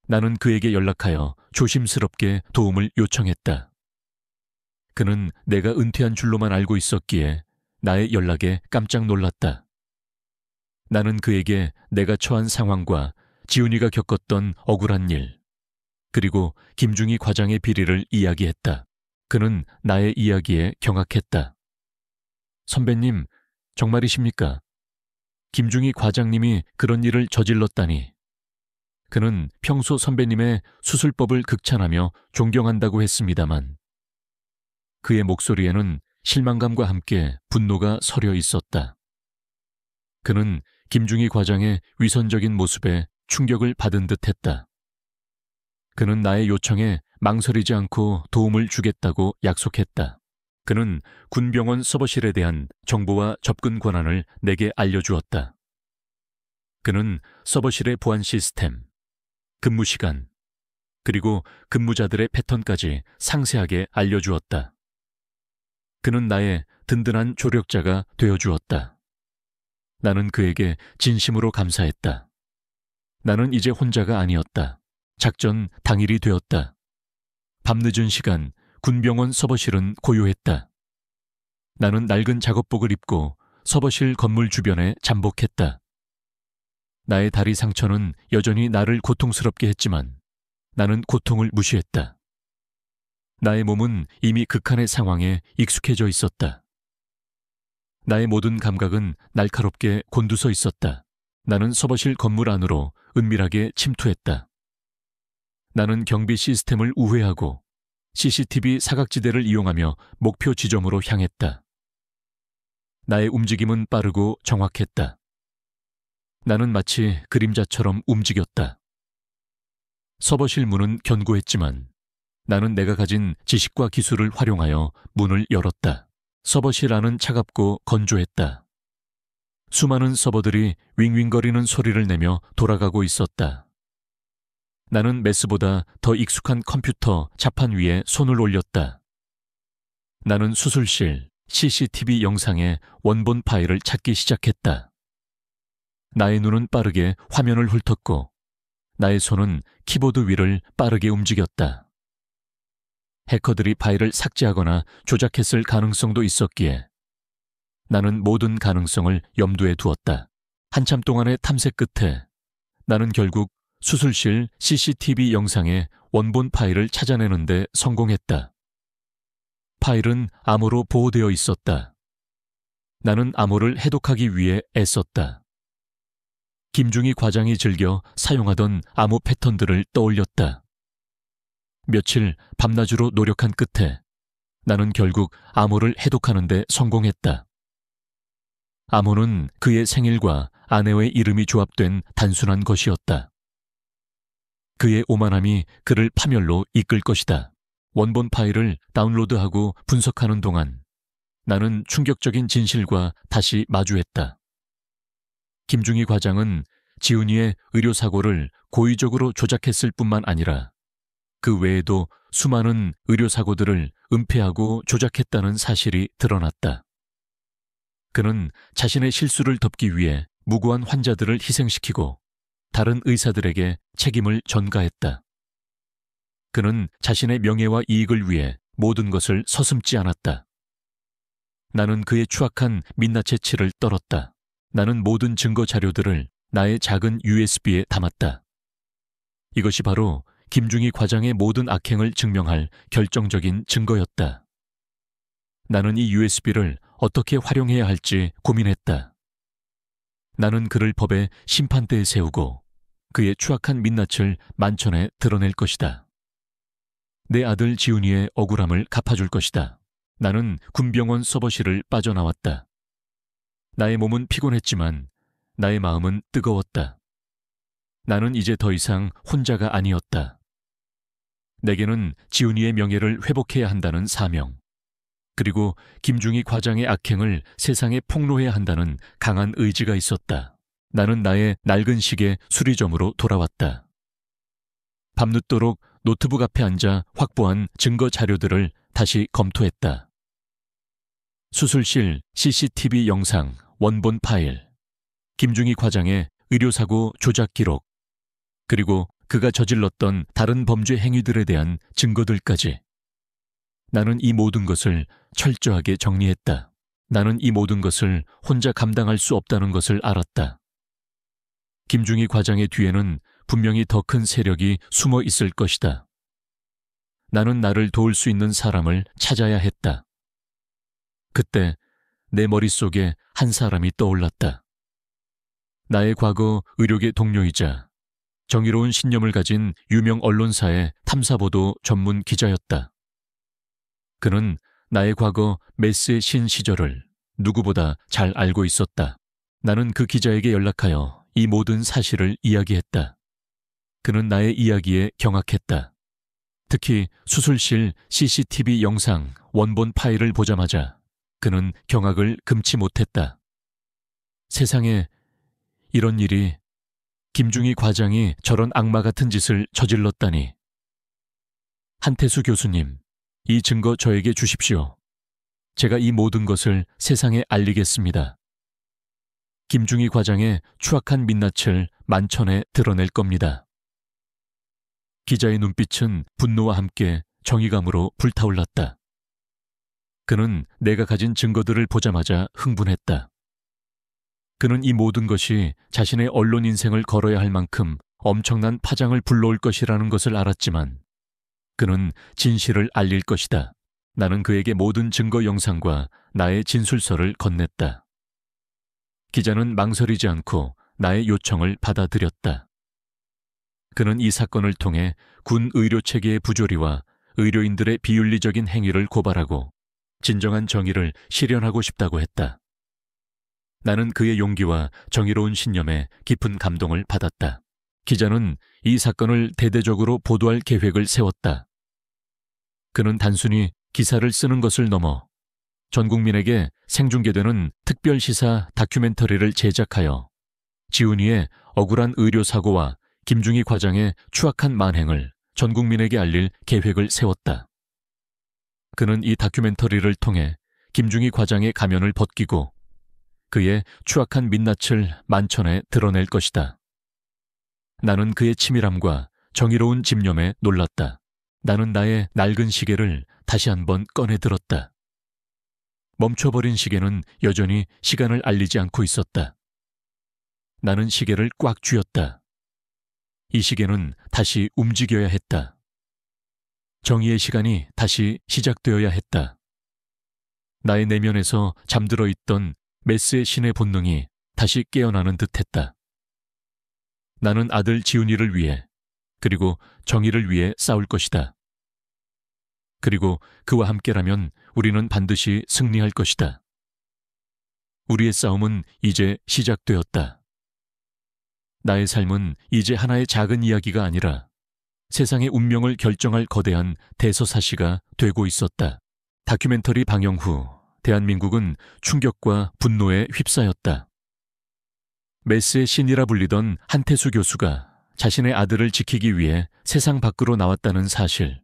나는 그에게 연락하여 조심스럽게 도움을 요청했다. 그는 내가 은퇴한 줄로만 알고 있었기에 나의 연락에 깜짝 놀랐다. 나는 그에게 내가 처한 상황과 지훈이가 겪었던 억울한 일, 그리고 김중희 과장의 비리를 이야기했다. 그는 나의 이야기에 경악했다. 선배님, 정말이십니까? 김중희 과장님이 그런 일을 저질렀다니. 그는 평소 선배님의 수술법을 극찬하며 존경한다고 했습니다만 그의 목소리에는 실망감과 함께 분노가 서려 있었다. 그는 김중희 과장의 위선적인 모습에 충격을 받은 듯했다. 그는 나의 요청에 망설이지 않고 도움을 주겠다고 약속했다. 그는 군병원 서버실에 대한 정보와 접근 권한을 내게 알려주었다. 그는 서버실의 보안 시스템, 근무 시간, 그리고 근무자들의 패턴까지 상세하게 알려주었다. 그는 나의 든든한 조력자가 되어주었다. 나는 그에게 진심으로 감사했다. 나는 이제 혼자가 아니었다. 작전 당일이 되었다. 밤늦은 시간 군병원 서버실은 고요했다. 나는 낡은 작업복을 입고 서버실 건물 주변에 잠복했다. 나의 다리 상처는 여전히 나를 고통스럽게 했지만 나는 고통을 무시했다. 나의 몸은 이미 극한의 상황에 익숙해져 있었다. 나의 모든 감각은 날카롭게 곤두서 있었다. 나는 서버실 건물 안으로 은밀하게 침투했다. 나는 경비 시스템을 우회하고 CCTV 사각지대를 이용하며 목표 지점으로 향했다. 나의 움직임은 빠르고 정확했다. 나는 마치 그림자처럼 움직였다. 서버실 문은 견고했지만 나는 내가 가진 지식과 기술을 활용하여 문을 열었다. 서버실 안은 차갑고 건조했다. 수많은 서버들이 윙윙거리는 소리를 내며 돌아가고 있었다. 나는 메스보다 더 익숙한 컴퓨터 자판 위에 손을 올렸다. 나는 수술실 CCTV 영상의 원본 파일을 찾기 시작했다. 나의 눈은 빠르게 화면을 훑었고 나의 손은 키보드 위를 빠르게 움직였다. 해커들이 파일을 삭제하거나 조작했을 가능성도 있었기에 나는 모든 가능성을 염두에 두었다. 한참 동안의 탐색 끝에 나는 결국 수술실 CCTV 영상의 원본 파일을 찾아내는데 성공했다. 파일은 암호로 보호되어 있었다. 나는 암호를 해독하기 위해 애썼다. 김중희 과장이 즐겨 사용하던 암호 패턴들을 떠올렸다. 며칠 밤낮으로 노력한 끝에 나는 결국 암호를 해독하는 데 성공했다. 암호는 그의 생일과 아내의 이름이 조합된 단순한 것이었다. 그의 오만함이 그를 파멸로 이끌 것이다. 원본 파일을 다운로드하고 분석하는 동안 나는 충격적인 진실과 다시 마주했다. 김중희 과장은 지훈이의 의료사고를 고의적으로 조작했을 뿐만 아니라 그 외에도 수많은 의료사고들을 은폐하고 조작했다는 사실이 드러났다. 그는 자신의 실수를 덮기 위해 무고한 환자들을 희생시키고 다른 의사들에게 책임을 전가했다. 그는 자신의 명예와 이익을 위해 모든 것을 서슴지 않았다. 나는 그의 추악한 민낯의 치를 떨었다. 나는 모든 증거 자료들을 나의 작은 USB에 담았다. 이것이 바로 김중희 과장의 모든 악행을 증명할 결정적인 증거였다. 나는 이 USB를 어떻게 활용해야 할지 고민했다. 나는 그를 법의 심판대에 세우고 그의 추악한 민낯을 만천에 드러낼 것이다. 내 아들 지훈이의 억울함을 갚아줄 것이다. 나는 군병원 서버실을 빠져나왔다. 나의 몸은 피곤했지만 나의 마음은 뜨거웠다. 나는 이제 더 이상 혼자가 아니었다. 내게는 지훈이의 명예를 회복해야 한다는 사명, 그리고 김중희 과장의 악행을 세상에 폭로해야 한다는 강한 의지가 있었다. 나는 나의 낡은 시계 수리점으로 돌아왔다. 밤늦도록 노트북 앞에 앉아 확보한 증거 자료들을 다시 검토했다. 수술실 CCTV 영상 원본 파일, 김중희 과장의 의료사고 조작 기록, 그리고 그가 저질렀던 다른 범죄 행위들에 대한 증거들까지. 나는 이 모든 것을 철저하게 정리했다. 나는 이 모든 것을 혼자 감당할 수 없다는 것을 알았다. 김중희 과장의 뒤에는 분명히 더 큰 세력이 숨어 있을 것이다. 나는 나를 도울 수 있는 사람을 찾아야 했다. 그때 내 머릿속에 한 사람이 떠올랐다. 나의 과거 의료계 동료이자 정의로운 신념을 가진 유명 언론사의 탐사보도 전문 기자였다. 그는 나의 과거 메스의 신 시절을 누구보다 잘 알고 있었다. 나는 그 기자에게 연락하여 이 모든 사실을 이야기했다. 그는 나의 이야기에 경악했다. 특히 수술실 CCTV 영상 원본 파일을 보자마자 그는 경악을 금치 못했다. 세상에 이런 일이, 김중희 과장이 저런 악마 같은 짓을 저질렀다니. 한태수 교수님, 이 증거 저에게 주십시오. 제가 이 모든 것을 세상에 알리겠습니다. 김중희 과장의 추악한 민낯을 만천에 드러낼 겁니다. 기자의 눈빛은 분노와 함께 정의감으로 불타올랐다. 그는 내가 가진 증거들을 보자마자 흥분했다. 그는 이 모든 것이 자신의 언론 인생을 걸어야 할 만큼 엄청난 파장을 불러올 것이라는 것을 알았지만 그는 진실을 알릴 것이다. 나는 그에게 모든 증거 영상과 나의 진술서를 건넸다. 기자는 망설이지 않고 나의 요청을 받아들였다. 그는 이 사건을 통해 군 의료 체계의 부조리와 의료인들의 비윤리적인 행위를 고발하고 진정한 정의를 실현하고 싶다고 했다. 나는 그의 용기와 정의로운 신념에 깊은 감동을 받았다. 기자는 이 사건을 대대적으로 보도할 계획을 세웠다. 그는 단순히 기사를 쓰는 것을 넘어 전 국민에게 생중계되는 특별시사 다큐멘터리를 제작하여 지훈이의 억울한 의료사고와 김중희 과장의 추악한 만행을 전 국민에게 알릴 계획을 세웠다. 그는 이 다큐멘터리를 통해 김중희 과장의 가면을 벗기고 그의 추악한 민낯을 만천에 드러낼 것이다. 나는 그의 치밀함과 정의로운 집념에 놀랐다. 나는 나의 낡은 시계를 다시 한번 꺼내 들었다. 멈춰버린 시계는 여전히 시간을 알리지 않고 있었다. 나는 시계를 꽉 쥐었다. 이 시계는 다시 움직여야 했다. 정의의 시간이 다시 시작되어야 했다. 나의 내면에서 잠들어 있던 메스의 신의 본능이 다시 깨어나는 듯했다. 나는 아들 지훈이를 위해, 그리고 정의를 위해 싸울 것이다. 그리고 그와 함께라면 우리는 반드시 승리할 것이다. 우리의 싸움은 이제 시작되었다. 나의 삶은 이제 하나의 작은 이야기가 아니라 세상의 운명을 결정할 거대한 대서사시가 되고 있었다. 다큐멘터리 방영 후 대한민국은 충격과 분노에 휩싸였다. 메스의 신이라 불리던 한태수 교수가 자신의 아들을 지키기 위해 세상 밖으로 나왔다는 사실,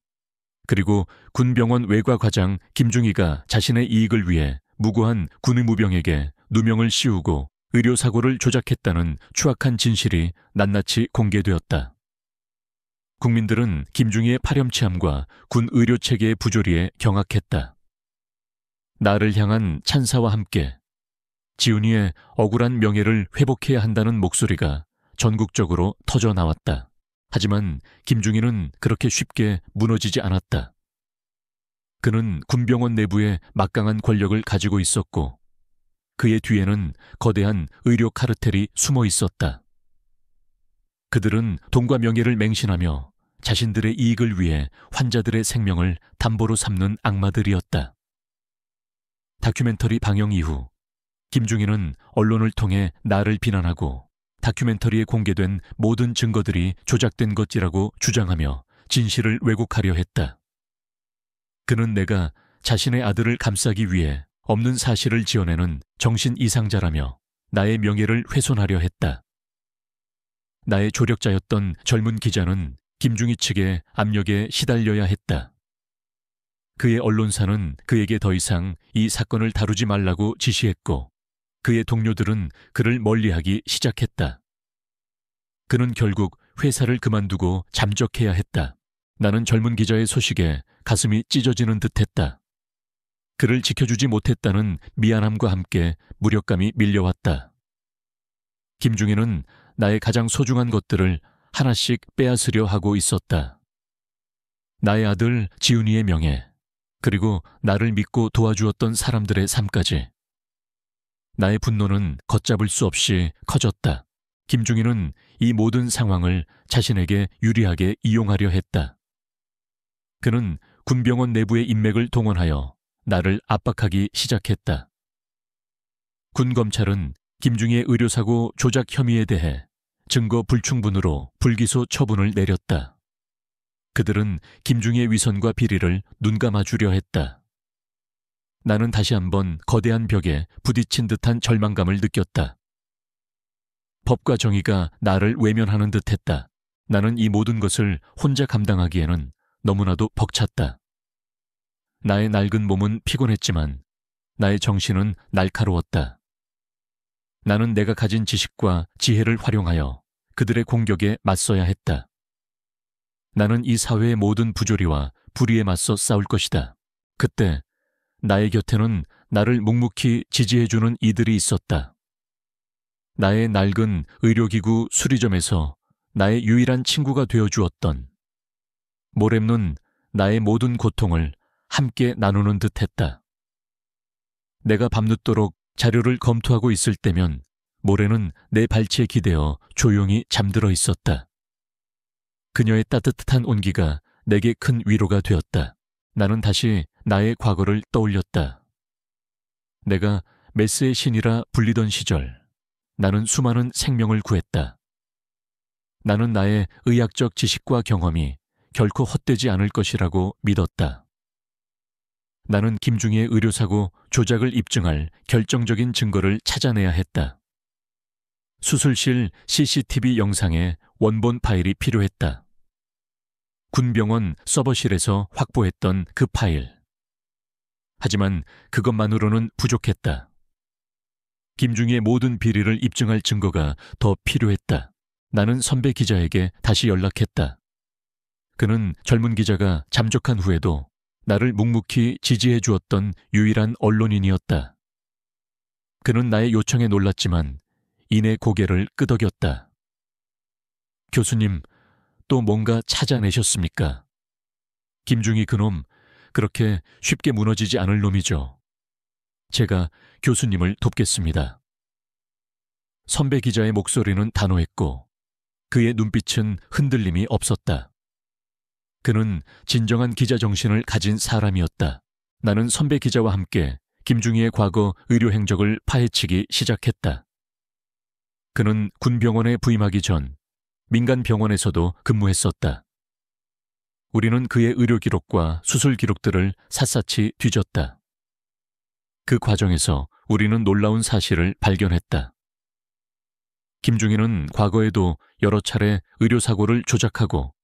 그리고 군병원 외과과장 김중희가 자신의 이익을 위해 무고한 군의무병에게 누명을 씌우고 의료사고를 조작했다는 추악한 진실이 낱낱이 공개되었다. 국민들은 김중희의 파렴치함과 군 의료체계의 부조리에 경악했다. 나를 향한 찬사와 함께 지훈이의 억울한 명예를 회복해야 한다는 목소리가 전국적으로 터져 나왔다. 하지만 김중희는 그렇게 쉽게 무너지지 않았다. 그는 군병원 내부에 막강한 권력을 가지고 있었고 그의 뒤에는 거대한 의료 카르텔이 숨어 있었다. 그들은 돈과 명예를 맹신하며 자신들의 이익을 위해 환자들의 생명을 담보로 삼는 악마들이었다. 다큐멘터리 방영 이후 김중희는 언론을 통해 나를 비난하고 다큐멘터리에 공개된 모든 증거들이 조작된 것이라고 주장하며 진실을 왜곡하려 했다. 그는 내가 자신의 아들을 감싸기 위해 없는 사실을 지어내는 정신 이상자라며 나의 명예를 훼손하려 했다. 나의 조력자였던 젊은 기자는 김중희 측의 압력에 시달려야 했다. 그의 언론사는 그에게 더 이상 이 사건을 다루지 말라고 지시했고 그의 동료들은 그를 멀리하기 시작했다. 그는 결국 회사를 그만두고 잠적해야 했다. 나는 젊은 기자의 소식에 가슴이 찢어지는 듯했다. 그를 지켜주지 못했다는 미안함과 함께 무력감이 밀려왔다. 김중희는 나의 가장 소중한 것들을 하나씩 빼앗으려 하고 있었다. 나의 아들 지훈이의 명예, 그리고 나를 믿고 도와주었던 사람들의 삶까지. 나의 분노는 걷잡을 수 없이 커졌다. 김중희는 이 모든 상황을 자신에게 유리하게 이용하려 했다. 그는 군병원 내부의 인맥을 동원하여 나를 압박하기 시작했다. 군검찰은 김중희의 의료사고 조작 혐의에 대해 증거 불충분으로 불기소 처분을 내렸다. 그들은 김중희의 위선과 비리를 눈감아주려 했다. 나는 다시 한번 거대한 벽에 부딪힌 듯한 절망감을 느꼈다. 법과 정의가 나를 외면하는 듯했다. 나는 이 모든 것을 혼자 감당하기에는 너무나도 벅찼다. 나의 낡은 몸은 피곤했지만 나의 정신은 날카로웠다. 나는 내가 가진 지식과 지혜를 활용하여 그들의 공격에 맞서야 했다. 나는 이 사회의 모든 부조리와 불의에 맞서 싸울 것이다. 그때 나의 곁에는 나를 묵묵히 지지해주는 이들이 있었다. 나의 낡은 의료기구 수리점에서 나의 유일한 친구가 되어주었던, 모렘눈 나의 모든 고통을 함께 나누는 듯했다. 내가 밤늦도록 자료를 검토하고 있을 때면 모래는 내 발치에 기대어 조용히 잠들어 있었다. 그녀의 따뜻한 온기가 내게 큰 위로가 되었다. 나는 다시 나의 과거를 떠올렸다. 내가 메스의 신이라 불리던 시절, 나는 수많은 생명을 구했다. 나는 나의 의학적 지식과 경험이 결코 헛되지 않을 것이라고 믿었다. 나는 김중희의 의료사고 조작을 입증할 결정적인 증거를 찾아내야 했다. 수술실 CCTV 영상의 원본 파일이 필요했다. 군병원 서버실에서 확보했던 그 파일. 하지만 그것만으로는 부족했다. 김중희의 모든 비리를 입증할 증거가 더 필요했다. 나는 선배 기자에게 다시 연락했다. 그는 젊은 기자가 잠적한 후에도 나를 묵묵히 지지해 주었던 유일한 언론인이었다. 그는 나의 요청에 놀랐지만 이내 고개를 끄덕였다. 교수님, 또 뭔가 찾아내셨습니까? 김중희 그놈, 그렇게 쉽게 무너지지 않을 놈이죠. 제가 교수님을 돕겠습니다. 선배 기자의 목소리는 단호했고 그의 눈빛은 흔들림이 없었다. 그는 진정한 기자 정신을 가진 사람이었다. 나는 선배 기자와 함께 김중희의 과거 의료 행적을 파헤치기 시작했다. 그는 군병원에 부임하기 전 민간 병원에서도 근무했었다. 우리는 그의 의료 기록과 수술 기록들을 샅샅이 뒤졌다. 그 과정에서 우리는 놀라운 사실을 발견했다. 김중희는 과거에도 여러 차례 의료사고를 조작하고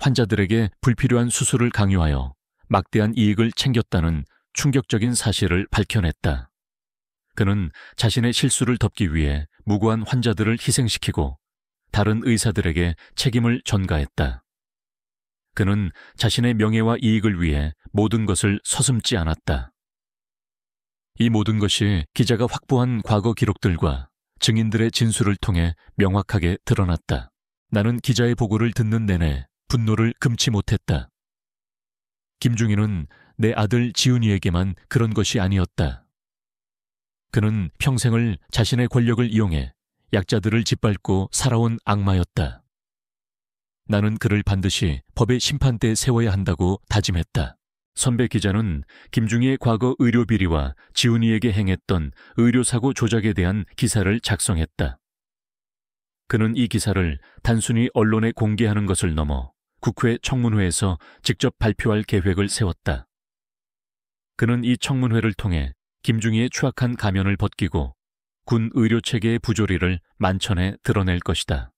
환자들에게 불필요한 수술을 강요하여 막대한 이익을 챙겼다는 충격적인 사실을 밝혀냈다. 그는 자신의 실수를 덮기 위해 무고한 환자들을 희생시키고 다른 의사들에게 책임을 전가했다. 그는 자신의 명예와 이익을 위해 모든 것을 서슴지 않았다. 이 모든 것이 기자가 확보한 과거 기록들과 증인들의 진술을 통해 명확하게 드러났다. 나는 기자의 보고를 듣는 내내 분노를 금치 못했다. 김중희는 내 아들 지훈이에게만 그런 것이 아니었다. 그는 평생을 자신의 권력을 이용해 약자들을 짓밟고 살아온 악마였다. 나는 그를 반드시 법의 심판대에 세워야 한다고 다짐했다. 선배 기자는 김중희의 과거 의료 비리와 지훈이에게 행했던 의료사고 조작에 대한 기사를 작성했다. 그는 이 기사를 단순히 언론에 공개하는 것을 넘어 국회 청문회에서 직접 발표할 계획을 세웠다. 그는 이 청문회를 통해 김중희의 추악한 가면을 벗기고 군 의료체계의 부조리를 만천에 드러낼 것이다.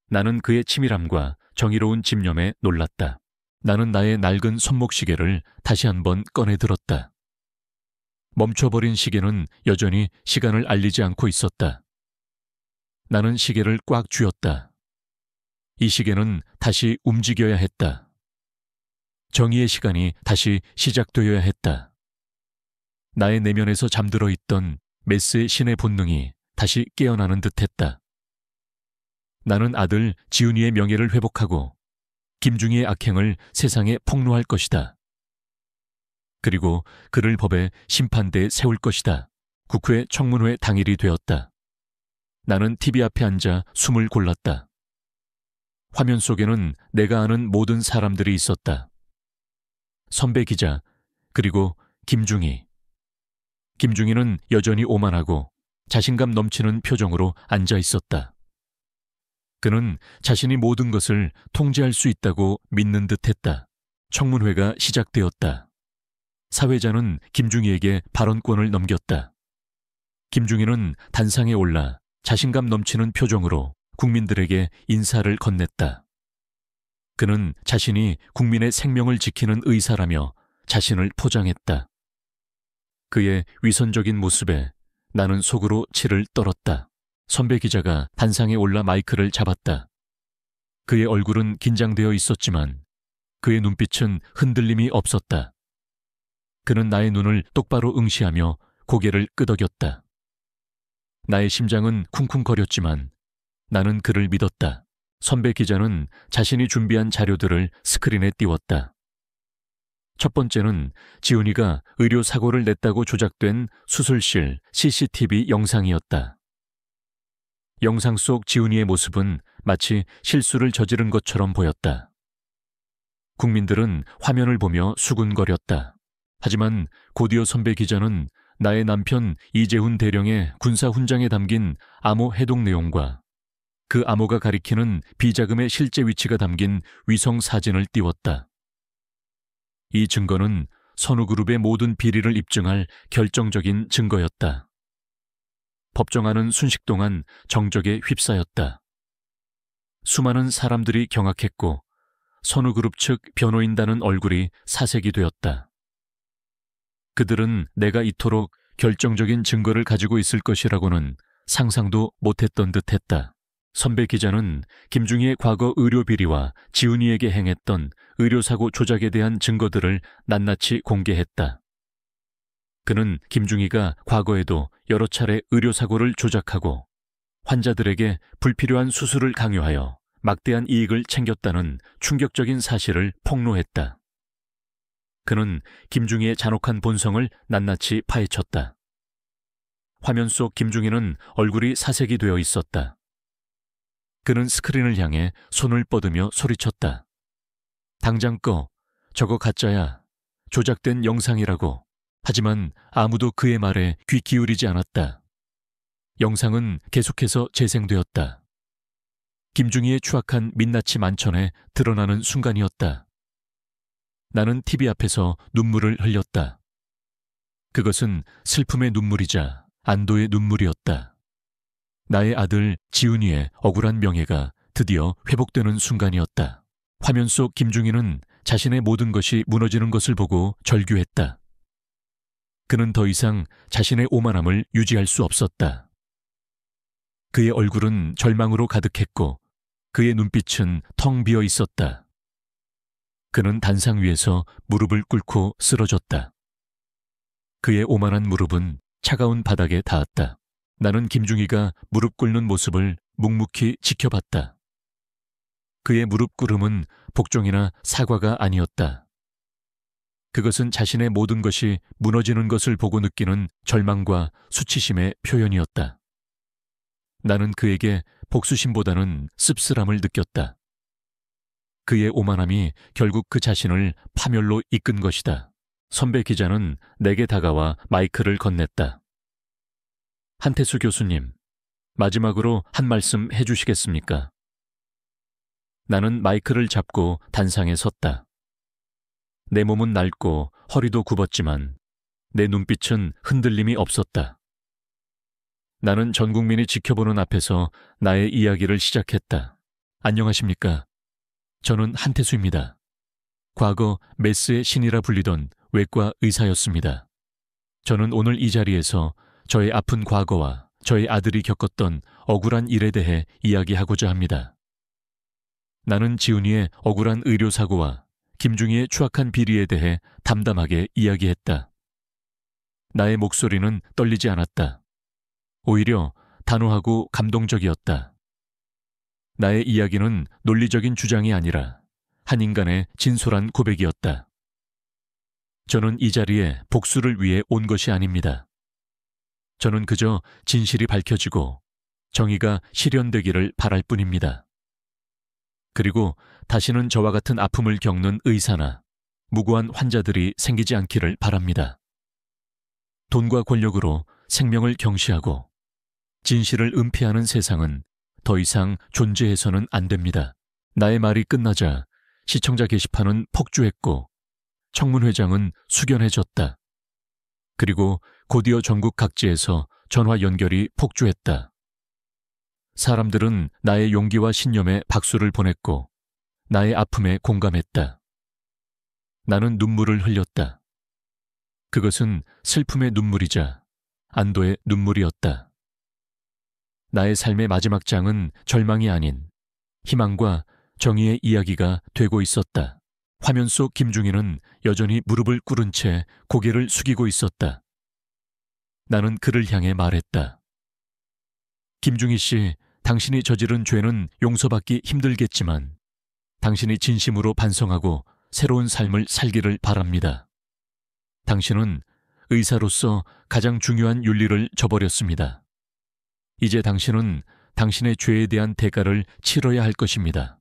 나는 그의 치밀함과 정의로운 집념에 놀랐다. 나는 나의 낡은 손목시계를 다시 한번 꺼내 들었다. 멈춰버린 시계는 여전히 시간을 알리지 않고 있었다. 나는 시계를 꽉 쥐었다. 이 시계는 다시 움직여야 했다. 정의의 시간이 다시 시작되어야 했다. 나의 내면에서 잠들어 있던 메스의 신의 본능이 다시 깨어나는 듯했다. 나는 아들 지훈이의 명예를 회복하고 김중희의 악행을 세상에 폭로할 것이다. 그리고 그를 법의 심판대에 세울 것이다. 국회 청문회 당일이 되었다. 나는 TV 앞에 앉아 숨을 골랐다. 화면 속에는 내가 아는 모든 사람들이 있었다. 선배 기자, 그리고 김중희. 김중희는 여전히 오만하고 자신감 넘치는 표정으로 앉아 있었다. 그는 자신이 모든 것을 통제할 수 있다고 믿는 듯했다. 청문회가 시작되었다. 사회자는 김중희에게 발언권을 넘겼다. 김중희는 단상에 올라 자신감 넘치는 표정으로 국민들에게 인사를 건넸다. 그는 자신이 국민의 생명을 지키는 의사라며 자신을 포장했다. 그의 위선적인 모습에 나는 속으로 치를 떨었다. 선배 기자가 단상에 올라 마이크를 잡았다. 그의 얼굴은 긴장되어 있었지만 그의 눈빛은 흔들림이 없었다. 그는 나의 눈을 똑바로 응시하며 고개를 끄덕였다. 나의 심장은 쿵쿵거렸지만 나는 그를 믿었다. 선배 기자는 자신이 준비한 자료들을 스크린에 띄웠다. 첫 번째는 지훈이가 의료사고를 냈다고 조작된 수술실 CCTV 영상이었다. 영상 속 지훈이의 모습은 마치 실수를 저지른 것처럼 보였다. 국민들은 화면을 보며 수군거렸다. 하지만 곧이어 선배 기자는 나의 남편 이재훈 대령의 군사 훈장에 담긴 암호 해독 내용과 그 암호가 가리키는 비자금의 실제 위치가 담긴 위성 사진을 띄웠다. 이 증거는 선우그룹의 모든 비리를 입증할 결정적인 증거였다. 법정하는 순식 동안 정적에 휩싸였다. 수많은 사람들이 경악했고 선우그룹 측 변호인단은 얼굴이 사색이 되었다. 그들은 내가 이토록 결정적인 증거를 가지고 있을 것이라고는 상상도 못했던 듯했다. 선배 기자는 김중희의 과거 의료 비리와 지훈이에게 행했던 의료사고 조작에 대한 증거들을 낱낱이 공개했다. 그는 김중희가 과거에도 여러 차례 의료사고를 조작하고 환자들에게 불필요한 수술을 강요하여 막대한 이익을 챙겼다는 충격적인 사실을 폭로했다. 그는 김중희의 잔혹한 본성을 낱낱이 파헤쳤다. 화면 속 김중희는 얼굴이 사색이 되어 있었다. 그는 스크린을 향해 손을 뻗으며 소리쳤다. 당장 꺼. 저거 가짜야. 조작된 영상이라고. 하지만 아무도 그의 말에 귀 기울이지 않았다. 영상은 계속해서 재생되었다. 김중희의 추악한 민낯이 만천에 드러나는 순간이었다. 나는 TV 앞에서 눈물을 흘렸다. 그것은 슬픔의 눈물이자 안도의 눈물이었다. 나의 아들 지훈이의 억울한 명예가 드디어 회복되는 순간이었다. 화면 속 김중희는 자신의 모든 것이 무너지는 것을 보고 절규했다. 그는 더 이상 자신의 오만함을 유지할 수 없었다. 그의 얼굴은 절망으로 가득했고 그의 눈빛은 텅 비어 있었다. 그는 단상 위에서 무릎을 꿇고 쓰러졌다. 그의 오만한 무릎은 차가운 바닥에 닿았다. 나는 김중희가 무릎 꿇는 모습을 묵묵히 지켜봤다. 그의 무릎 꿇음은 복종이나 사과가 아니었다. 그것은 자신의 모든 것이 무너지는 것을 보고 느끼는 절망과 수치심의 표현이었다. 나는 그에게 복수심보다는 씁쓸함을 느꼈다. 그의 오만함이 결국 그 자신을 파멸로 이끈 것이다. 선배 기자는 내게 다가와 마이크를 건넸다. 한태수 교수님, 마지막으로 한 말씀 해주시겠습니까? 나는 마이크를 잡고 단상에 섰다. 내 몸은 낡고 허리도 굽었지만 내 눈빛은 흔들림이 없었다. 나는 전 국민이 지켜보는 앞에서 나의 이야기를 시작했다. 안녕하십니까? 저는 한태수입니다. 과거 메스의 신이라 불리던 외과 의사였습니다. 저는 오늘 이 자리에서 저의 아픈 과거와 저의 아들이 겪었던 억울한 일에 대해 이야기하고자 합니다. 나는 지훈이의 억울한 의료사고와 김중희의 추악한 비리에 대해 담담하게 이야기했다. 나의 목소리는 떨리지 않았다. 오히려 단호하고 감동적이었다. 나의 이야기는 논리적인 주장이 아니라 한 인간의 진솔한 고백이었다. 저는 이 자리에 복수를 위해 온 것이 아닙니다. 저는 그저 진실이 밝혀지고 정의가 실현되기를 바랄 뿐입니다. 그리고 다시는 저와 같은 아픔을 겪는 의사나 무고한 환자들이 생기지 않기를 바랍니다. 돈과 권력으로 생명을 경시하고 진실을 은폐하는 세상은 더 이상 존재해서는 안 됩니다. 나의 말이 끝나자 시청자 게시판은 폭주했고 청문회장은 숙연해졌다. 그리고 곧이어 전국 각지에서 전화 연결이 폭주했다. 사람들은 나의 용기와 신념에 박수를 보냈고 나의 아픔에 공감했다. 나는 눈물을 흘렸다. 그것은 슬픔의 눈물이자 안도의 눈물이었다. 나의 삶의 마지막 장은 절망이 아닌 희망과 정의의 이야기가 되고 있었다. 화면 속 김중희는 여전히 무릎을 꿇은 채 고개를 숙이고 있었다. 나는 그를 향해 말했다. 김중희 씨, 당신이 저지른 죄는 용서받기 힘들겠지만 당신이 진심으로 반성하고 새로운 삶을 살기를 바랍니다. 당신은 의사로서 가장 중요한 윤리를 저버렸습니다. 이제 당신은 당신의 죄에 대한 대가를 치러야 할 것입니다.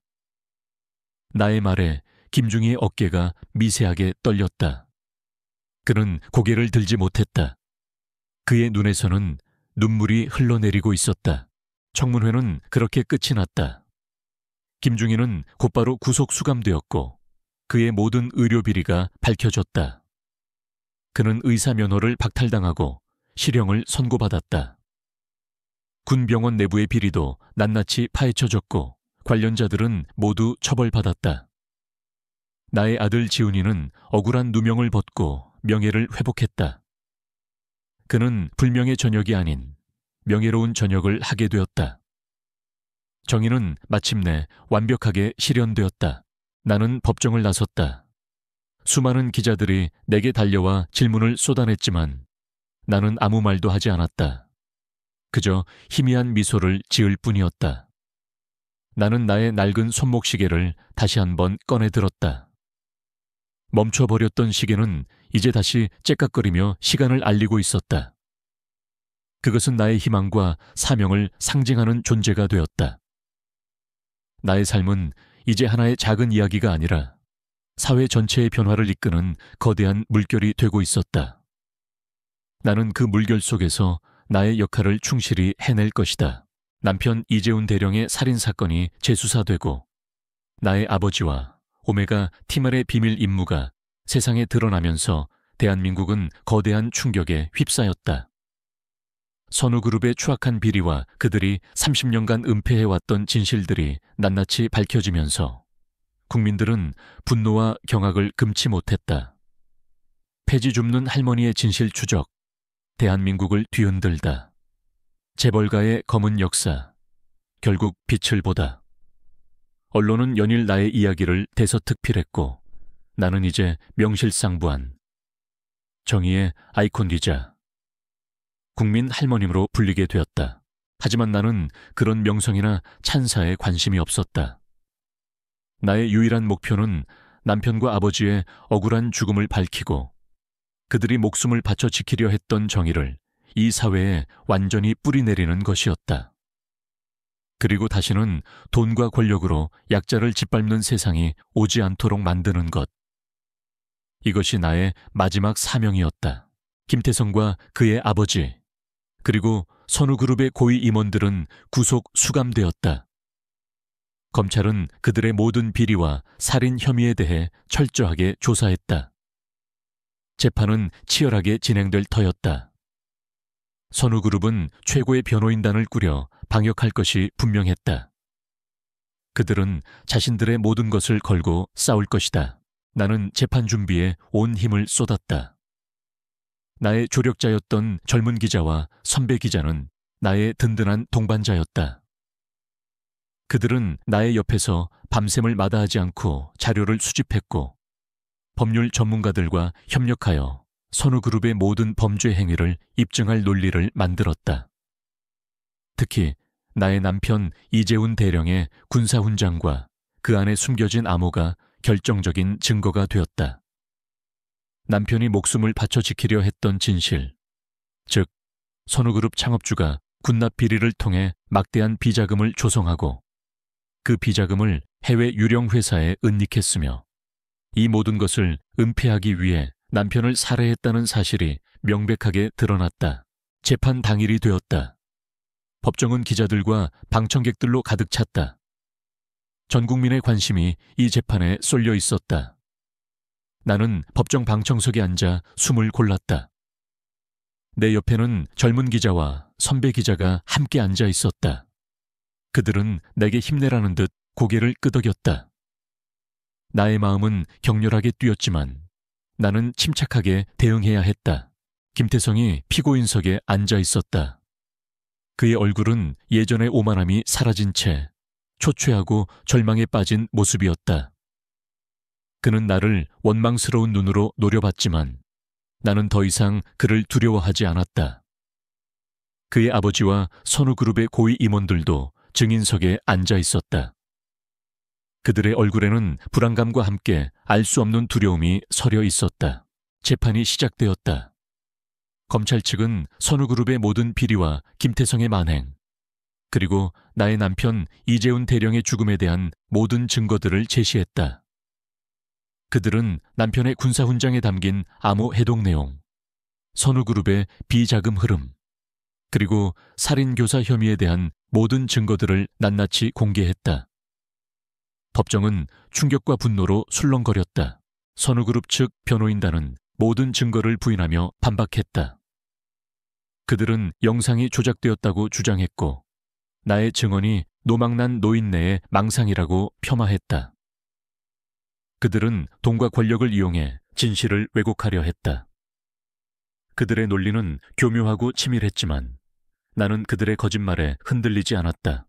나의 말에 김중희의 어깨가 미세하게 떨렸다. 그는 고개를 들지 못했다. 그의 눈에서는 눈물이 흘러내리고 있었다. 청문회는 그렇게 끝이 났다. 김중희는 곧바로 구속 수감되었고 그의 모든 의료 비리가 밝혀졌다. 그는 의사 면허를 박탈당하고 실형을 선고받았다. 군병원 내부의 비리도 낱낱이 파헤쳐졌고 관련자들은 모두 처벌받았다. 나의 아들 지훈이는 억울한 누명을 벗고 명예를 회복했다. 그는 불명예 전역이 아닌 명예로운 전역을 하게 되었다. 정의는 마침내 완벽하게 실현되었다. 나는 법정을 나섰다. 수많은 기자들이 내게 달려와 질문을 쏟아냈지만 나는 아무 말도 하지 않았다. 그저 희미한 미소를 지을 뿐이었다. 나는 나의 낡은 손목시계를 다시 한번 꺼내 들었다. 멈춰버렸던 시계는 이제 다시 째깍거리며 시간을 알리고 있었다. 그것은 나의 희망과 사명을 상징하는 존재가 되었다. 나의 삶은 이제 하나의 작은 이야기가 아니라 사회 전체의 변화를 이끄는 거대한 물결이 되고 있었다. 나는 그 물결 속에서 나의 역할을 충실히 해낼 것이다. 남편 이재훈 대령의 살인사건이 재수사되고 나의 아버지와 오메가 티말의 비밀 임무가 세상에 드러나면서 대한민국은 거대한 충격에 휩싸였다. 선우그룹의 추악한 비리와 그들이 30년간 은폐해왔던 진실들이 낱낱이 밝혀지면서 국민들은 분노와 경악을 금치 못했다. 폐지 줍는 할머니의 진실 추적, 대한민국을 뒤흔들다. 재벌가의 검은 역사, 결국 빛을 보다. 언론은 연일 나의 이야기를 대서특필했고 나는 이제 명실상부한 정의의 아이콘 기자, 국민 할머님으로 불리게 되었다. 하지만 나는 그런 명성이나 찬사에 관심이 없었다. 나의 유일한 목표는 남편과 아버지의 억울한 죽음을 밝히고 그들이 목숨을 바쳐 지키려 했던 정의를 이 사회에 완전히 뿌리내리는 것이었다. 그리고 다시는 돈과 권력으로 약자를 짓밟는 세상이 오지 않도록 만드는 것. 이것이 나의 마지막 사명이었다. 김태성과 그의 아버지, 그리고 선우그룹의 고위 임원들은 구속 수감되었다. 검찰은 그들의 모든 비리와 살인 혐의에 대해 철저하게 조사했다. 재판은 치열하게 진행될 터였다. 선우그룹은 최고의 변호인단을 꾸려 방역할 것이 분명했다. 그들은 자신들의 모든 것을 걸고 싸울 것이다. 나는 재판 준비에 온 힘을 쏟았다. 나의 조력자였던 젊은 기자와 선배 기자는 나의 든든한 동반자였다. 그들은 나의 옆에서 밤샘을 마다하지 않고 자료를 수집했고 법률 전문가들과 협력하여 선우그룹의 모든 범죄 행위를 입증할 논리를 만들었다. 특히 나의 남편 이재훈 대령의 군사훈장과 그 안에 숨겨진 암호가 결정적인 증거가 되었다. 남편이 목숨을 바쳐 지키려 했던 진실, 즉 선우그룹 창업주가 군납 비리를 통해 막대한 비자금을 조성하고 그 비자금을 해외 유령 회사에 은닉했으며 이 모든 것을 은폐하기 위해 남편을 살해했다는 사실이 명백하게 드러났다. 재판 당일이 되었다. 법정은 기자들과 방청객들로 가득 찼다. 전 국민의 관심이 이 재판에 쏠려 있었다. 나는 법정 방청석에 앉아 숨을 골랐다. 내 옆에는 젊은 기자와 선배 기자가 함께 앉아 있었다. 그들은 내게 힘내라는 듯 고개를 끄덕였다. 나의 마음은 격렬하게 뛰었지만 나는 침착하게 대응해야 했다. 김태성이 피고인석에 앉아 있었다. 그의 얼굴은 예전의 오만함이 사라진 채 초췌하고 절망에 빠진 모습이었다. 그는 나를 원망스러운 눈으로 노려봤지만 나는 더 이상 그를 두려워하지 않았다. 그의 아버지와 선우그룹의 고위 임원들도 증인석에 앉아 있었다. 그들의 얼굴에는 불안감과 함께 알 수 없는 두려움이 서려 있었다. 재판이 시작되었다. 검찰 측은 선우그룹의 모든 비리와 김태성의 만행, 그리고 나의 남편 이재훈 대령의 죽음에 대한 모든 증거들을 제시했다. 그들은 남편의 군사훈장에 담긴 암호 해독 내용, 선우그룹의 비자금 흐름, 그리고 살인교사 혐의에 대한 모든 증거들을 낱낱이 공개했다. 법정은 충격과 분노로 술렁거렸다. 선우그룹 측 변호인단은 모든 증거를 부인하며 반박했다. 그들은 영상이 조작되었다고 주장했고 나의 증언이 노망난 노인네의 망상이라고 폄하했다. 그들은 돈과 권력을 이용해 진실을 왜곡하려 했다. 그들의 논리는 교묘하고 치밀했지만 나는 그들의 거짓말에 흔들리지 않았다.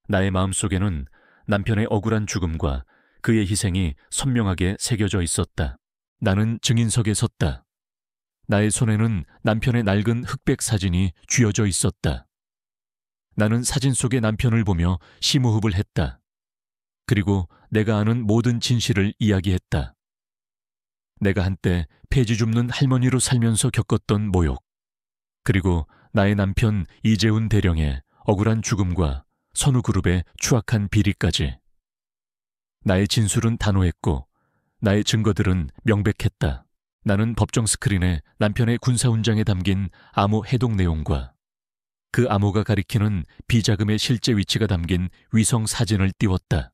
나의 마음속에는 남편의 억울한 죽음과 그의 희생이 선명하게 새겨져 있었다. 나는 증인석에 섰다. 나의 손에는 남편의 낡은 흑백 사진이 쥐어져 있었다. 나는 사진 속의 남편을 보며 심호흡을 했다. 그리고 내가 아는 모든 진실을 이야기했다. 내가 한때 폐지 줍는 할머니로 살면서 겪었던 모욕, 그리고 나의 남편 이재훈 대령의 억울한 죽음과 선우그룹의 추악한 비리까지. 나의 진술은 단호했고 나의 증거들은 명백했다. 나는 법정 스크린에 남편의 군사훈장에 담긴 암호 해독 내용과 그 암호가 가리키는 비자금의 실제 위치가 담긴 위성 사진을 띄웠다.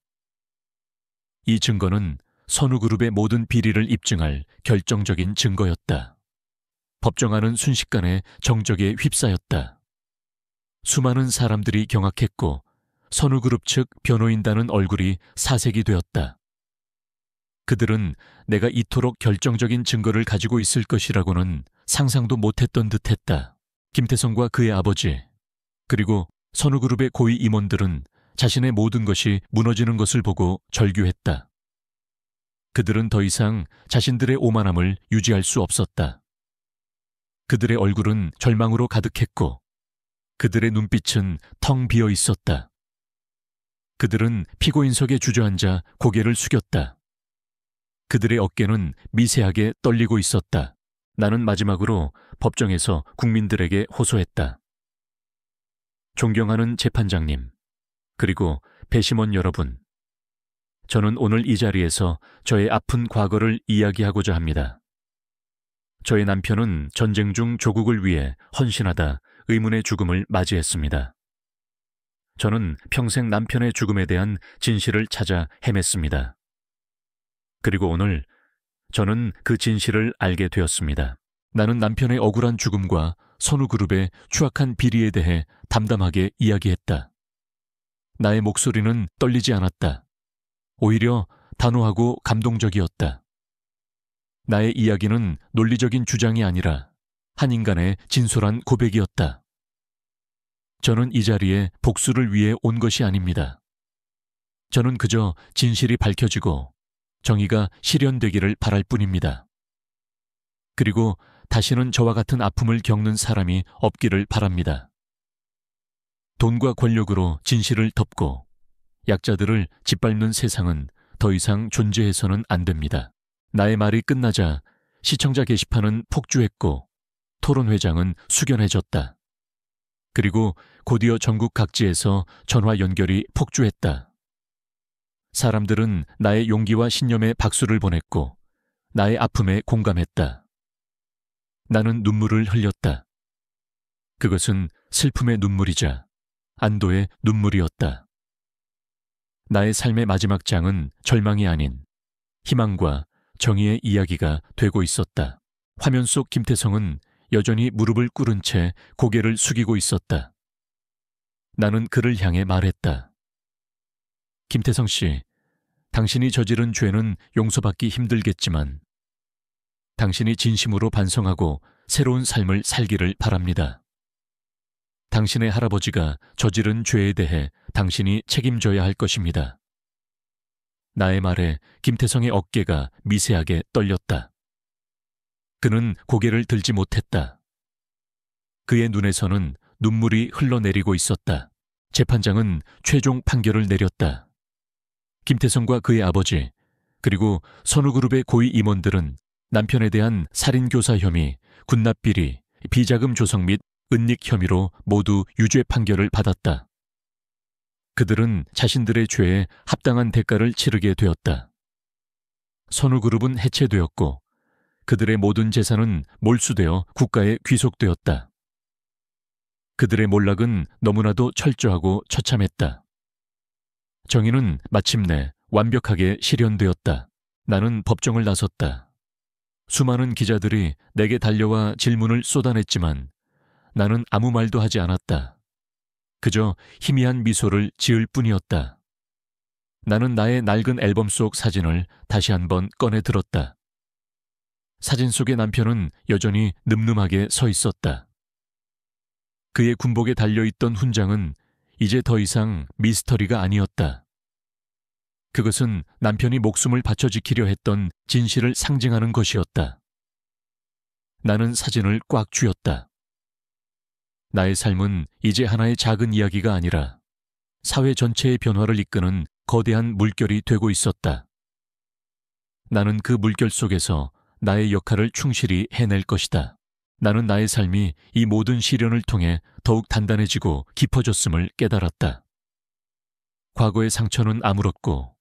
이 증거는 선우그룹의 모든 비리를 입증할 결정적인 증거였다. 법정안은 순식간에 정적에 휩싸였다. 수많은 사람들이 경악했고 선우그룹 측 변호인단은 얼굴이 사색이 되었다. 그들은 내가 이토록 결정적인 증거를 가지고 있을 것이라고는 상상도 못했던 듯했다. 김태성과 그의 아버지, 그리고 선우그룹의 고위 임원들은 자신의 모든 것이 무너지는 것을 보고 절규했다. 그들은 더 이상 자신들의 오만함을 유지할 수 없었다. 그들의 얼굴은 절망으로 가득했고 그들의 눈빛은 텅 비어 있었다. 그들은 피고인석에 주저앉아 고개를 숙였다. 그들의 어깨는 미세하게 떨리고 있었다. 나는 마지막으로 법정에서 국민들에게 호소했다. 존경하는 재판장님, 그리고 배심원 여러분, 저는 오늘 이 자리에서 저의 아픈 과거를 이야기하고자 합니다. 저의 남편은 전쟁 중 조국을 위해 헌신하다 의문의 죽음을 맞이했습니다. 저는 평생 남편의 죽음에 대한 진실을 찾아 헤맸습니다. 그리고 오늘 저는 그 진실을 알게 되었습니다. 나는 남편의 억울한 죽음과 선우그룹의 추악한 비리에 대해 담담하게 이야기했다. 나의 목소리는 떨리지 않았다. 오히려 단호하고 감동적이었다. 나의 이야기는 논리적인 주장이 아니라 한 인간의 진솔한 고백이었다. 저는 이 자리에 복수를 위해 온 것이 아닙니다. 저는 그저 진실이 밝혀지고 정의가 실현되기를 바랄 뿐입니다. 그리고 다시는 저와 같은 아픔을 겪는 사람이 없기를 바랍니다. 돈과 권력으로 진실을 덮고 약자들을 짓밟는 세상은 더 이상 존재해서는 안 됩니다. 나의 말이 끝나자 시청자 게시판은 폭주했고 토론회장은 숙연해졌다. 그리고 곧이어 전국 각지에서 전화 연결이 폭주했다. 사람들은 나의 용기와 신념에 박수를 보냈고 나의 아픔에 공감했다. 나는 눈물을 흘렸다. 그것은 슬픔의 눈물이자 안도의 눈물이었다. 나의 삶의 마지막 장은 절망이 아닌 희망과 정의의 이야기가 되고 있었다. 화면 속 김태성은 여전히 무릎을 꿇은 채 고개를 숙이고 있었다. 나는 그를 향해 말했다. 김태성 씨, 당신이 저지른 죄는 용서받기 힘들겠지만 당신이 진심으로 반성하고 새로운 삶을 살기를 바랍니다. 당신의 할아버지가 저지른 죄에 대해 당신이 책임져야 할 것입니다. 나의 말에 김태성의 어깨가 미세하게 떨렸다. 그는 고개를 들지 못했다. 그의 눈에서는 눈물이 흘러내리고 있었다. 재판장은 최종 판결을 내렸다. 김태성과 그의 아버지, 그리고 선우그룹의 고위 임원들은 남편에 대한 살인교사 혐의, 군납비리, 비자금 조성 및 은닉 혐의로 모두 유죄 판결을 받았다. 그들은 자신들의 죄에 합당한 대가를 치르게 되었다. 선우그룹은 해체되었고 그들의 모든 재산은 몰수되어 국가에 귀속되었다. 그들의 몰락은 너무나도 철저하고 처참했다. 정의는 마침내 완벽하게 실현되었다. 나는 법정을 나섰다. 수많은 기자들이 내게 달려와 질문을 쏟아냈지만 나는 아무 말도 하지 않았다. 그저 희미한 미소를 지을 뿐이었다. 나는 나의 낡은 앨범 속 사진을 다시 한번 꺼내 들었다. 사진 속의 남편은 여전히 늠름하게 서 있었다. 그의 군복에 달려있던 훈장은 이제 더 이상 미스터리가 아니었다. 그것은 남편이 목숨을 바쳐 지키려 했던 진실을 상징하는 것이었다. 나는 사진을 꽉 쥐었다. 나의 삶은 이제 하나의 작은 이야기가 아니라 사회 전체의 변화를 이끄는 거대한 물결이 되고 있었다. 나는 그 물결 속에서 나의 역할을 충실히 해낼 것이다. 나는 나의 삶이 이 모든 시련을 통해 더욱 단단해지고 깊어졌음을 깨달았다. 과거의 상처는 아물었고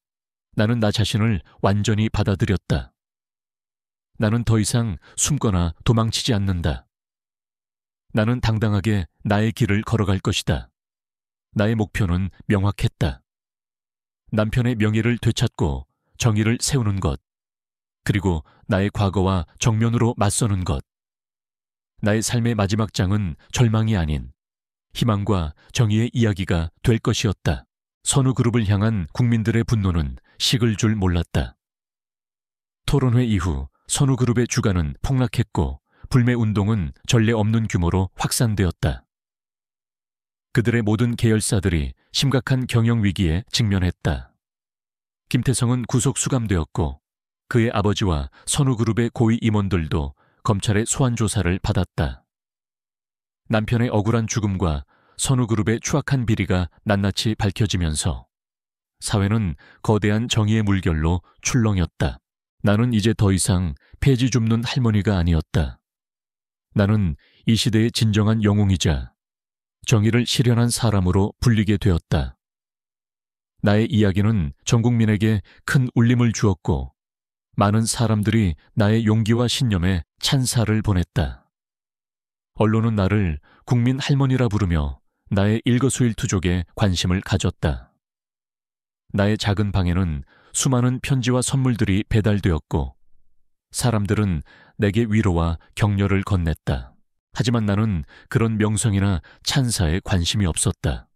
나는 나 자신을 완전히 받아들였다. 나는 더 이상 숨거나 도망치지 않는다. 나는 당당하게 나의 길을 걸어갈 것이다. 나의 목표는 명확했다. 남편의 명예를 되찾고 정의를 세우는 것, 그리고 나의 과거와 정면으로 맞서는 것. 나의 삶의 마지막 장은 절망이 아닌 희망과 정의의 이야기가 될 것이었다. 선우그룹을 향한 국민들의 분노는 식을 줄 몰랐다. 토론회 이후 선우그룹의 주가는 폭락했고 불매운동은 전례 없는 규모로 확산되었다. 그들의 모든 계열사들이 심각한 경영위기에 직면했다. 김태성은 구속 수감되었고 그의 아버지와 선우그룹의 고위 임원들도 검찰의 소환조사를 받았다. 남편의 억울한 죽음과 선우그룹의 추악한 비리가 낱낱이 밝혀지면서 사회는 거대한 정의의 물결로 출렁였다. 나는 이제 더 이상 폐지 줍는 할머니가 아니었다. 나는 이 시대의 진정한 영웅이자 정의를 실현한 사람으로 불리게 되었다. 나의 이야기는 전 국민에게 큰 울림을 주었고 많은 사람들이 나의 용기와 신념에 찬사를 보냈다. 언론은 나를 국민 할머니라 부르며 나의 일거수일투족에 관심을 가졌다. 나의 작은 방에는 수많은 편지와 선물들이 배달되었고 사람들은 내게 위로와 격려를 건넸다. 하지만 나는 그런 명성이나 찬사에 관심이 없었다.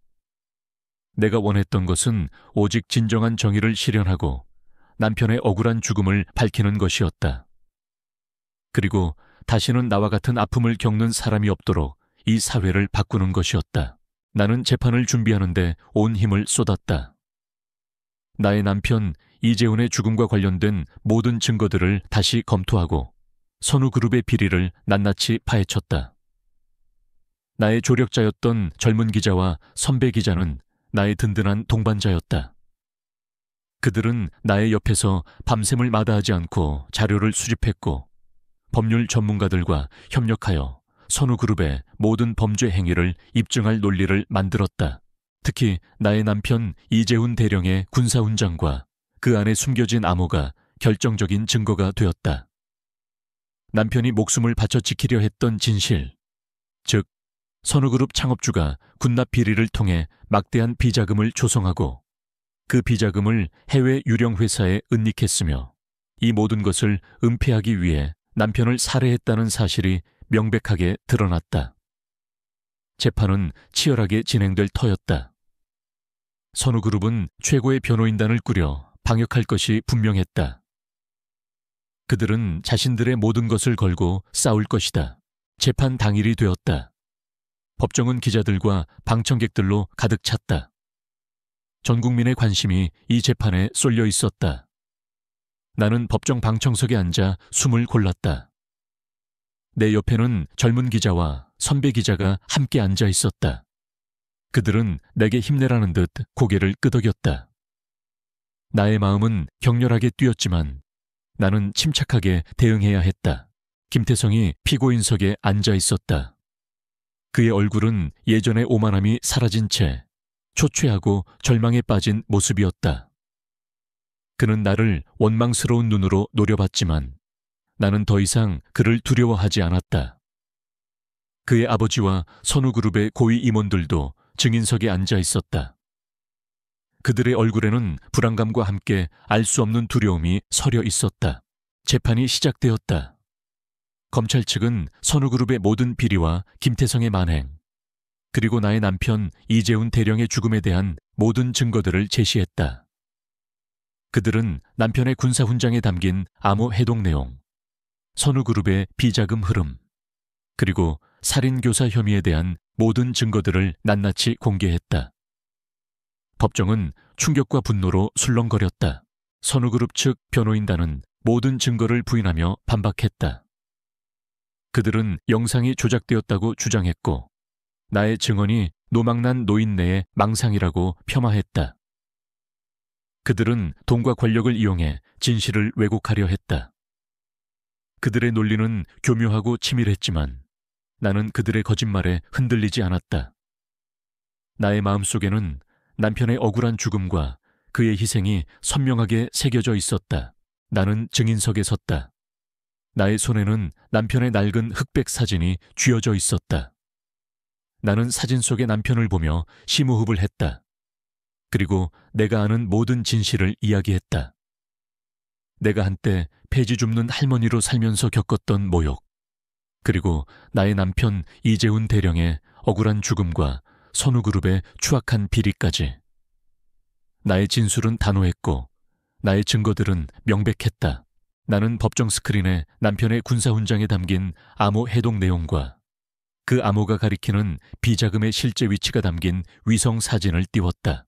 내가 원했던 것은 오직 진정한 정의를 실현하고 남편의 억울한 죽음을 밝히는 것이었다. 그리고 다시는 나와 같은 아픔을 겪는 사람이 없도록 이 사회를 바꾸는 것이었다. 나는 재판을 준비하는데 온 힘을 쏟았다. 나의 남편 이재훈의 죽음과 관련된 모든 증거들을 다시 검토하고 선우그룹의 비리를 낱낱이 파헤쳤다. 나의 조력자였던 젊은 기자와 선배 기자는 나의 든든한 동반자였다. 그들은 나의 옆에서 밤샘을 마다하지 않고 자료를 수집했고 법률 전문가들과 협력하여 선우그룹의 모든 범죄 행위를 입증할 논리를 만들었다. 특히 나의 남편 이재훈 대령의 군사훈장과 그 안에 숨겨진 암호가 결정적인 증거가 되었다. 남편이 목숨을 바쳐 지키려 했던 진실, 즉 선우그룹 창업주가 군납 비리를 통해 막대한 비자금을 조성하고 그 비자금을 해외 유령 회사에 은닉했으며 이 모든 것을 은폐하기 위해 남편을 살해했다는 사실이 명백하게 드러났다. 재판은 치열하게 진행될 터였다. 선우그룹은 최고의 변호인단을 꾸려 방역할 것이 분명했다. 그들은 자신들의 모든 것을 걸고 싸울 것이다. 재판 당일이 되었다. 법정은 기자들과 방청객들로 가득 찼다. 전 국민의 관심이 이 재판에 쏠려 있었다. 나는 법정 방청석에 앉아 숨을 골랐다. 내 옆에는 젊은 기자와 선배 기자가 함께 앉아 있었다. 그들은 내게 힘내라는 듯 고개를 끄덕였다. 나의 마음은 격렬하게 뛰었지만 나는 침착하게 대응해야 했다. 김태성이 피고인석에 앉아 있었다. 그의 얼굴은 예전의 오만함이 사라진 채 초췌하고 절망에 빠진 모습이었다. 그는 나를 원망스러운 눈으로 노려봤지만 나는 더 이상 그를 두려워하지 않았다. 그의 아버지와 선우그룹의 고위 임원들도 증인석에 앉아 있었다. 그들의 얼굴에는 불안감과 함께 알 수 없는 두려움이 서려 있었다. 재판이 시작되었다. 검찰 측은 선우그룹의 모든 비리와 김태성의 만행, 그리고 나의 남편 이재훈 대령의 죽음에 대한 모든 증거들을 제시했다. 그들은 남편의 군사훈장에 담긴 암호 해독 내용, 선우그룹의 비자금 흐름, 그리고 살인교사 혐의에 대한 모든 증거들을 낱낱이 공개했다. 법정은 충격과 분노로 술렁거렸다. 선우그룹 측 변호인단은 모든 증거를 부인하며 반박했다. 그들은 영상이 조작되었다고 주장했고 나의 증언이 노망난 노인네의 망상이라고 폄하했다. 그들은 돈과 권력을 이용해 진실을 왜곡하려 했다. 그들의 논리는 교묘하고 치밀했지만 나는 그들의 거짓말에 흔들리지 않았다. 나의 마음속에는 남편의 억울한 죽음과 그의 희생이 선명하게 새겨져 있었다. 나는 증인석에 섰다. 나의 손에는 남편의 낡은 흑백 사진이 쥐어져 있었다. 나는 사진 속의 남편을 보며 심호흡을 했다. 그리고 내가 아는 모든 진실을 이야기했다. 내가 한때 폐지 줍는 할머니로 살면서 겪었던 모욕, 그리고 나의 남편 이재훈 대령의 억울한 죽음과 선우그룹의 추악한 비리까지. 나의 진술은 단호했고 나의 증거들은 명백했다. 나는 법정 스크린에 남편의 군사훈장에 담긴 암호 해독 내용과 그 암호가 가리키는 비자금의 실제 위치가 담긴 위성 사진을 띄웠다.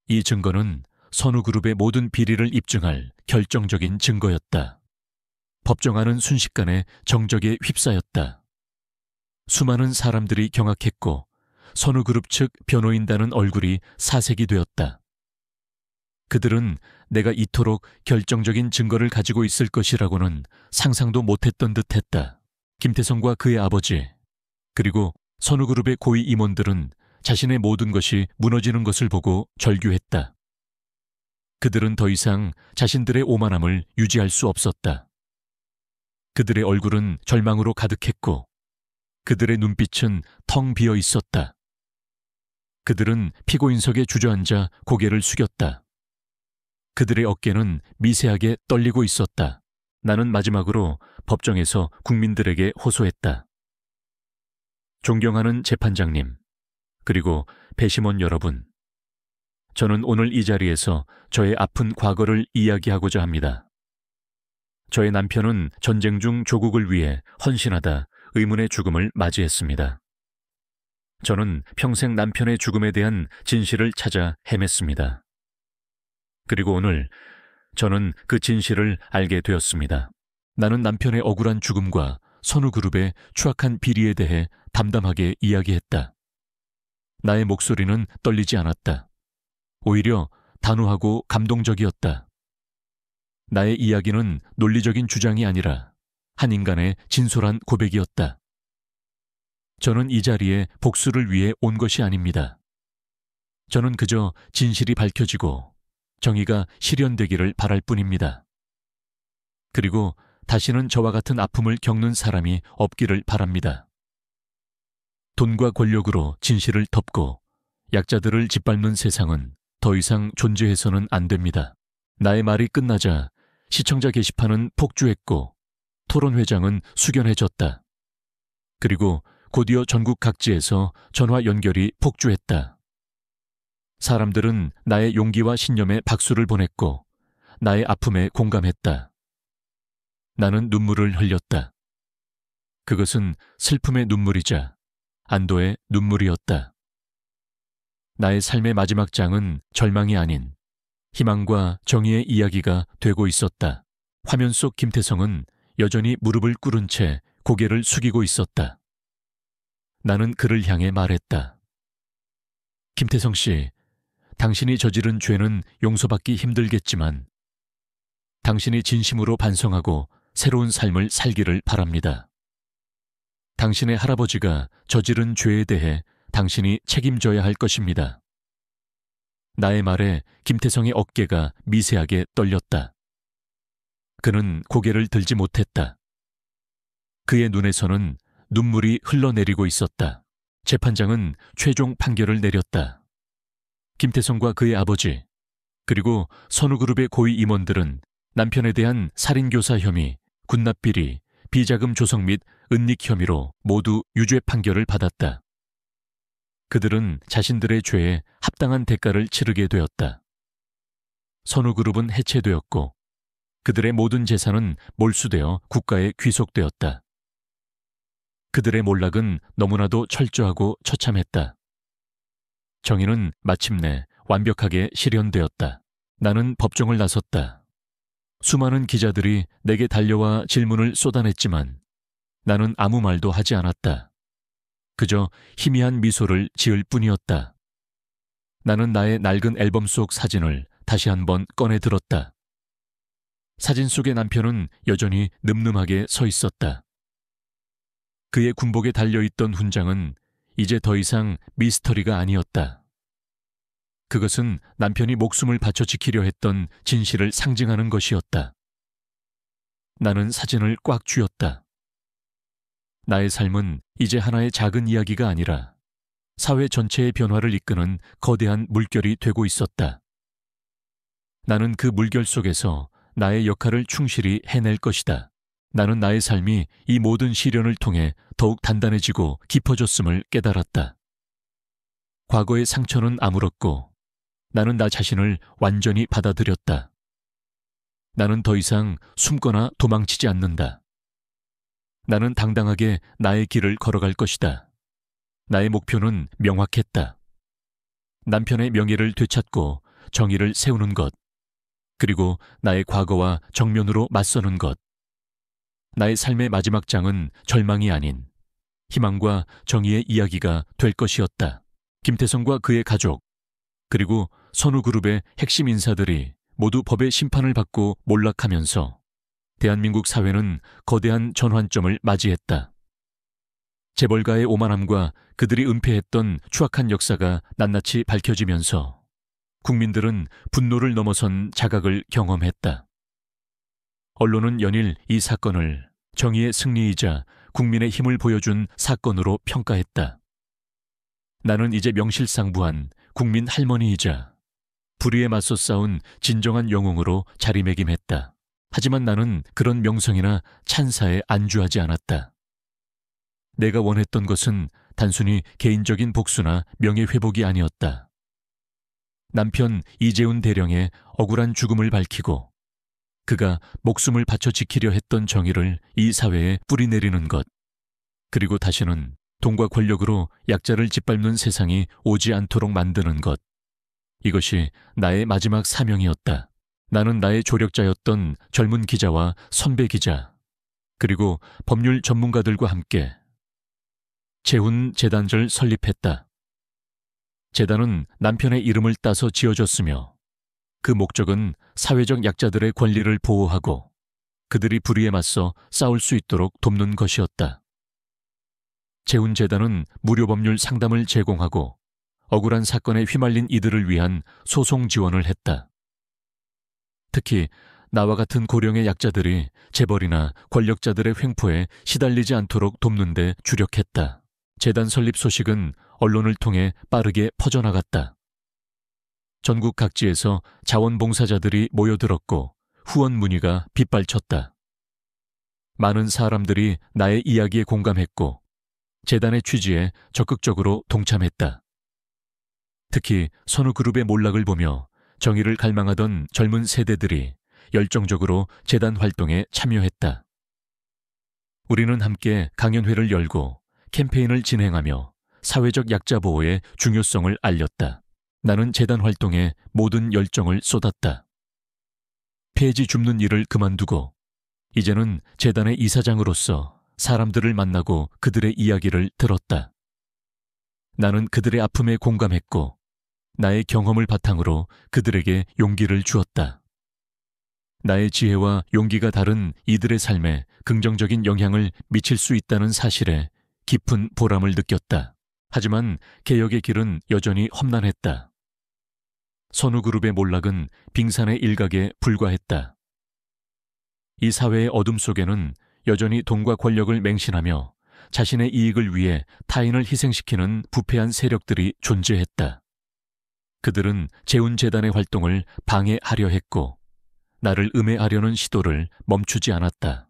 이 증거는 선우그룹의 모든 비리를 입증할 결정적인 증거였다. 법정안은 순식간에 정적에 휩싸였다. 수많은 사람들이 경악했고 선우그룹 측 변호인단은 얼굴이 사색이 되었다. 그들은 내가 이토록 결정적인 증거를 가지고 있을 것이라고는 상상도 못했던 듯했다. 김태성과 그의 아버지, 그리고 선우그룹의 고위 임원들은 자신의 모든 것이 무너지는 것을 보고 절규했다. 그들은 더 이상 자신들의 오만함을 유지할 수 없었다. 그들의 얼굴은 절망으로 가득했고 그들의 눈빛은 텅 비어 있었다. 그들은 피고인석에 주저앉아 고개를 숙였다. 그들의 어깨는 미세하게 떨리고 있었다. 나는 마지막으로 법정에서 국민들에게 호소했다. 존경하는 재판장님, 그리고 배심원 여러분, 저는 오늘 이 자리에서 저의 아픈 과거를 이야기하고자 합니다. 저의 남편은 전쟁 중 조국을 위해 헌신하다 의문의 죽음을 맞이했습니다. 저는 평생 남편의 죽음에 대한 진실을 찾아 헤맸습니다. 그리고 오늘 저는 그 진실을 알게 되었습니다. 나는 남편의 억울한 죽음과 선우그룹의 추악한 비리에 대해 담담하게 이야기했다. 나의 목소리는 떨리지 않았다. 오히려 단호하고 감동적이었다. 나의 이야기는 논리적인 주장이 아니라 한 인간의 진솔한 고백이었다. 저는 이 자리에 복수를 위해 온 것이 아닙니다. 저는 그저 진실이 밝혀지고 정의가 실현되기를 바랄 뿐입니다. 그리고 다시는 저와 같은 아픔을 겪는 사람이 없기를 바랍니다. 돈과 권력으로 진실을 덮고 약자들을 짓밟는 세상은 더 이상 존재해서는 안 됩니다. 나의 말이 끝나자 시청자 게시판은 폭주했고 토론회장은 숙연해졌다. 그리고 곧이어 전국 각지에서 전화 연결이 폭주했다. 사람들은 나의 용기와 신념에 박수를 보냈고 나의 아픔에 공감했다. 나는 눈물을 흘렸다. 그것은 슬픔의 눈물이자 안도의 눈물이었다. 나의 삶의 마지막 장은 절망이 아닌 희망과 정의의 이야기가 되고 있었다. 화면 속 김태성은 여전히 무릎을 꿇은 채 고개를 숙이고 있었다. 나는 그를 향해 말했다. 김태성 씨, 당신이 저지른 죄는 용서받기 힘들겠지만 당신이 진심으로 반성하고 새로운 삶을 살기를 바랍니다. 당신의 할아버지가 저지른 죄에 대해 당신이 책임져야 할 것입니다. 나의 말에 김태성의 어깨가 미세하게 떨렸다. 그는 고개를 들지 못했다. 그의 눈에서는 눈물이 흘러내리고 있었다. 재판장은 최종 판결을 내렸다. 김태성과 그의 아버지, 그리고 선우그룹의 고위 임원들은 남편에 대한 살인교사 혐의, 군납비리, 비자금 조성 및 은닉 혐의로 모두 유죄 판결을 받았다. 그들은 자신들의 죄에 합당한 대가를 치르게 되었다. 선우그룹은 해체되었고 그들의 모든 재산은 몰수되어 국가에 귀속되었다. 그들의 몰락은 너무나도 철저하고 처참했다. 정의는 마침내 완벽하게 실현되었다. 나는 법정을 나섰다. 수많은 기자들이 내게 달려와 질문을 쏟아냈지만 나는 아무 말도 하지 않았다. 그저 희미한 미소를 지을 뿐이었다. 나는 나의 낡은 앨범 속 사진을 다시 한번 꺼내 들었다. 사진 속의 남편은 여전히 늠름하게 서 있었다. 그의 군복에 달려있던 훈장은 이제 더 이상 미스터리가 아니었다. 그것은 남편이 목숨을 바쳐 지키려 했던 진실을 상징하는 것이었다. 나는 사진을 꽉 쥐었다. 나의 삶은 이제 하나의 작은 이야기가 아니라 사회 전체의 변화를 이끄는 거대한 물결이 되고 있었다. 나는 그 물결 속에서 나의 역할을 충실히 해낼 것이다. 나는 나의 삶이 이 모든 시련을 통해 더욱 단단해지고 깊어졌음을 깨달았다. 과거의 상처는 아물었고 나는 나 자신을 완전히 받아들였다. 나는 더 이상 숨거나 도망치지 않는다. 나는 당당하게 나의 길을 걸어갈 것이다. 나의 목표는 명확했다. 남편의 명예를 되찾고 정의를 세우는 것, 그리고 나의 과거와 정면으로 맞서는 것. 나의 삶의 마지막 장은 절망이 아닌 희망과 정의의 이야기가 될 것이었다. 김태성과 그의 가족, 그리고 선우그룹의 핵심 인사들이 모두 법의 심판을 받고 몰락하면서 대한민국 사회는 거대한 전환점을 맞이했다. 재벌가의 오만함과 그들이 은폐했던 추악한 역사가 낱낱이 밝혀지면서 국민들은 분노를 넘어선 자각을 경험했다. 언론은 연일 이 사건을 정의의 승리이자 국민의 힘을 보여준 사건으로 평가했다. 나는 이제 명실상부한 국민 할머니이자 불의에 맞서 싸운 진정한 영웅으로 자리매김했다. 하지만 나는 그런 명성이나 찬사에 안주하지 않았다. 내가 원했던 것은 단순히 개인적인 복수나 명예회복이 아니었다. 남편 이재훈 대령의 억울한 죽음을 밝히고 그가 목숨을 바쳐 지키려 했던 정의를 이 사회에 뿌리내리는 것, 그리고 다시는 돈과 권력으로 약자를 짓밟는 세상이 오지 않도록 만드는 것. 이것이 나의 마지막 사명이었다. 나는 나의 조력자였던 젊은 기자와 선배 기자, 그리고 법률 전문가들과 함께 재훈 재단을 설립했다. 재단은 남편의 이름을 따서 지어졌으며 그 목적은 사회적 약자들의 권리를 보호하고 그들이 불의에 맞서 싸울 수 있도록 돕는 것이었다. 재훈재단은 무료 법률 상담을 제공하고 억울한 사건에 휘말린 이들을 위한 소송 지원을 했다. 특히 나와 같은 고령의 약자들이 재벌이나 권력자들의 횡포에 시달리지 않도록 돕는 데 주력했다. 재단 설립 소식은 언론을 통해 빠르게 퍼져나갔다. 전국 각지에서 자원봉사자들이 모여들었고 후원 문의가 빗발쳤다. 많은 사람들이 나의 이야기에 공감했고 재단의 취지에 적극적으로 동참했다. 특히 선우그룹의 몰락을 보며 정의를 갈망하던 젊은 세대들이 열정적으로 재단 활동에 참여했다. 우리는 함께 강연회를 열고 캠페인을 진행하며 사회적 약자 보호의 중요성을 알렸다. 나는 재단 활동에 모든 열정을 쏟았다. 폐지 줍는 일을 그만두고 이제는 재단의 이사장으로서 사람들을 만나고 그들의 이야기를 들었다. 나는 그들의 아픔에 공감했고 나의 경험을 바탕으로 그들에게 용기를 주었다. 나의 지혜와 용기가 다른 이들의 삶에 긍정적인 영향을 미칠 수 있다는 사실에 깊은 보람을 느꼈다. 하지만 개혁의 길은 여전히 험난했다. 선우그룹의 몰락은 빙산의 일각에 불과했다. 이 사회의 어둠 속에는 여전히 돈과 권력을 맹신하며 자신의 이익을 위해 타인을 희생시키는 부패한 세력들이 존재했다. 그들은 재훈재단의 활동을 방해하려 했고 나를 음해하려는 시도를 멈추지 않았다.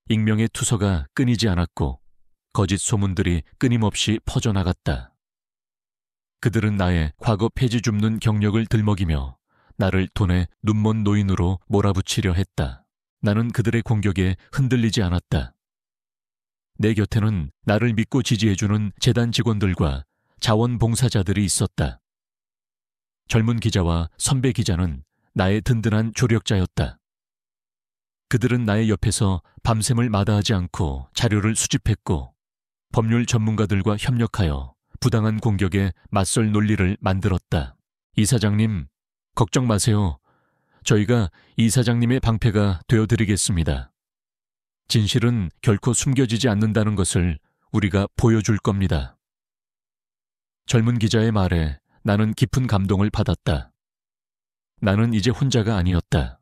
익명의 투서가 끊이지 않았고 거짓 소문들이 끊임없이 퍼져나갔다. 그들은 나의 과거 폐지 줍는 경력을 들먹이며 나를 돈의 눈먼 노인으로 몰아붙이려 했다. 나는 그들의 공격에 흔들리지 않았다. 내 곁에는 나를 믿고 지지해주는 재단 직원들과 자원봉사자들이 있었다. 젊은 기자와 선배 기자는 나의 든든한 조력자였다. 그들은 나의 옆에서 밤샘을 마다하지 않고 자료를 수집했고 법률 전문가들과 협력하여 부당한 공격에 맞설 논리를 만들었다. 이사장님, 걱정 마세요. 저희가 이사장님의 방패가 되어드리겠습니다. 진실은 결코 숨겨지지 않는다는 것을 우리가 보여줄 겁니다. 젊은 기자의 말에 나는 깊은 감동을 받았다. 나는 이제 혼자가 아니었다.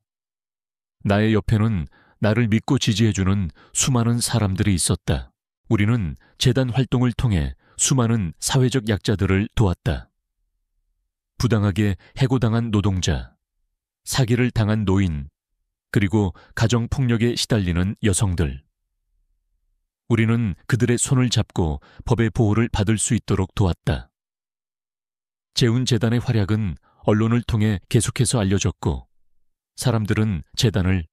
나의 옆에는 나를 믿고 지지해주는 수많은 사람들이 있었다. 우리는 재단 활동을 통해 수많은 사회적 약자들을 도왔다. 부당하게 해고당한 노동자, 사기를 당한 노인, 그리고 가정폭력에 시달리는 여성들. 우리는 그들의 손을 잡고 법의 보호를 받을 수 있도록 도왔다. 재훈재단의 활약은 언론을 통해 계속해서 알려졌고 사람들은 재단을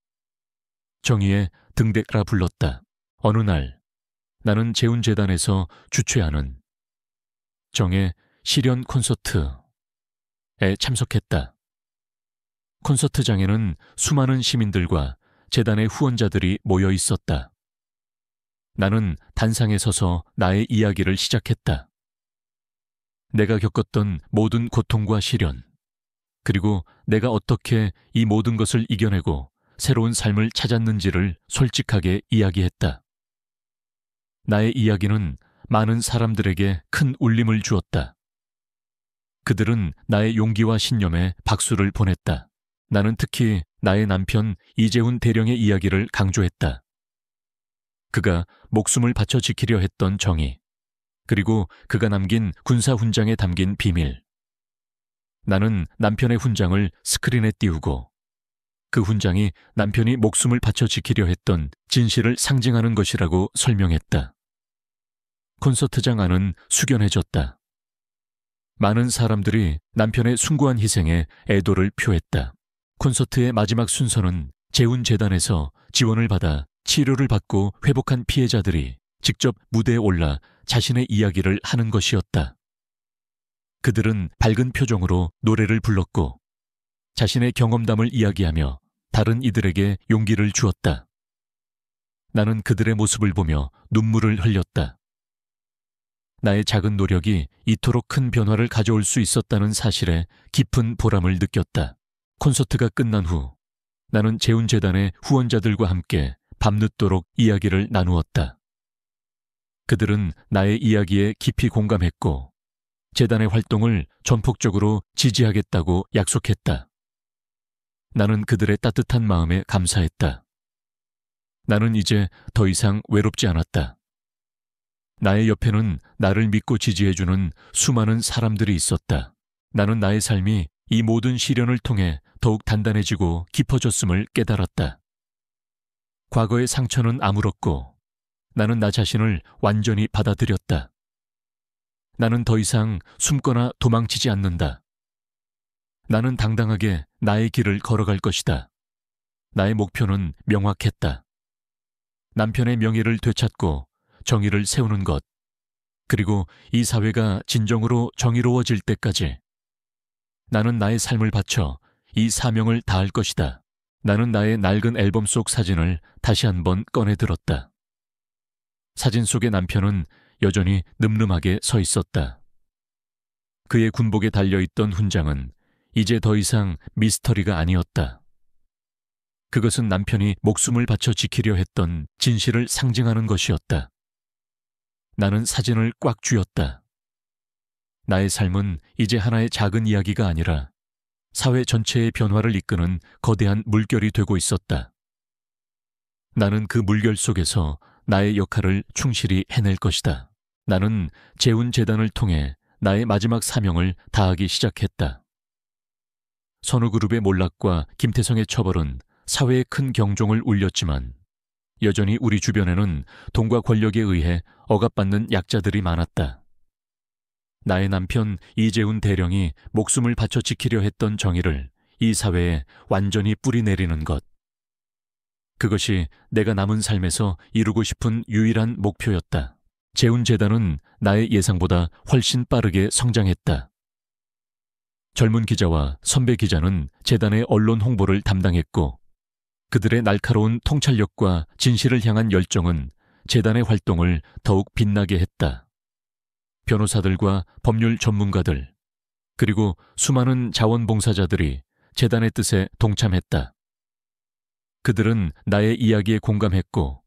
정의의 등대가라 불렀다. 어느 날 나는 재훈재단에서 주최하는 정의 실현 콘서트에 참석했다. 콘서트장에는 수많은 시민들과 재단의 후원자들이 모여 있었다. 나는 단상에 서서 나의 이야기를 시작했다. 내가 겪었던 모든 고통과 시련, 그리고 내가 어떻게 이 모든 것을 이겨내고 새로운 삶을 찾았는지를 솔직하게 이야기했다. 나의 이야기는 많은 사람들에게 큰 울림을 주었다. 그들은 나의 용기와 신념에 박수를 보냈다. 나는 특히 나의 남편 이재훈 대령의 이야기를 강조했다. 그가 목숨을 바쳐 지키려 했던 정의, 그리고 그가 남긴 군사훈장에 담긴 비밀. 나는 남편의 훈장을 스크린에 띄우고 그 훈장이 남편이 목숨을 바쳐 지키려 했던 진실을 상징하는 것이라고 설명했다. 콘서트장 안은 숙연해졌다. 많은 사람들이 남편의 숭고한 희생에 애도를 표했다. 콘서트의 마지막 순서는 재훈재단에서 지원을 받아 치료를 받고 회복한 피해자들이 직접 무대에 올라 자신의 이야기를 하는 것이었다. 그들은 밝은 표정으로 노래를 불렀고 자신의 경험담을 이야기하며 다른 이들에게 용기를 주었다. 나는 그들의 모습을 보며 눈물을 흘렸다. 나의 작은 노력이 이토록 큰 변화를 가져올 수 있었다는 사실에 깊은 보람을 느꼈다. 콘서트가 끝난 후 나는 재훈재단의 후원자들과 함께 밤늦도록 이야기를 나누었다. 그들은 나의 이야기에 깊이 공감했고 재단의 활동을 전폭적으로 지지하겠다고 약속했다. 나는 그들의 따뜻한 마음에 감사했다. 나는 이제 더 이상 외롭지 않았다. 나의 옆에는 나를 믿고 지지해주는 수많은 사람들이 있었다. 나는 나의 삶이 이 모든 시련을 통해 더욱 단단해지고 깊어졌음을 깨달았다. 과거의 상처는 아물었고 나는 나 자신을 완전히 받아들였다. 나는 더 이상 숨거나 도망치지 않는다. 나는 당당하게 나의 길을 걸어갈 것이다. 나의 목표는 명확했다. 남편의 명예를 되찾고 정의를 세우는 것, 그리고 이 사회가 진정으로 정의로워질 때까지 나는 나의 삶을 바쳐 이 사명을 다할 것이다. 나는 나의 낡은 앨범 속 사진을 다시 한번 꺼내 들었다. 사진 속의 남편은 여전히 늠름하게 서 있었다. 그의 군복에 달려있던 훈장은 이제 더 이상 미스터리가 아니었다. 그것은 남편이 목숨을 바쳐 지키려 했던 진실을 상징하는 것이었다. 나는 사진을 꽉 쥐었다. 나의 삶은 이제 하나의 작은 이야기가 아니라 사회 전체의 변화를 이끄는 거대한 물결이 되고 있었다. 나는 그 물결 속에서 나의 역할을 충실히 해낼 것이다. 나는 재훈재단을 통해 나의 마지막 사명을 다하기 시작했다. 선우그룹의 몰락과 김태성의 처벌은 사회에 큰 경종을 울렸지만 여전히 우리 주변에는 돈과 권력에 의해 억압받는 약자들이 많았다. 나의 남편 이재훈 대령이 목숨을 바쳐 지키려 했던 정의를 이 사회에 완전히 뿌리내리는 것. 그것이 내가 남은 삶에서 이루고 싶은 유일한 목표였다. 재운재단은 나의 예상보다 훨씬 빠르게 성장했다. 젊은 기자와 선배 기자는 재단의 언론 홍보를 담당했고 그들의 날카로운 통찰력과 진실을 향한 열정은 재단의 활동을 더욱 빛나게 했다. 변호사들과 법률 전문가들, 그리고 수많은 자원봉사자들이 재단의 뜻에 동참했다. 그들은 나의 이야기에 공감했고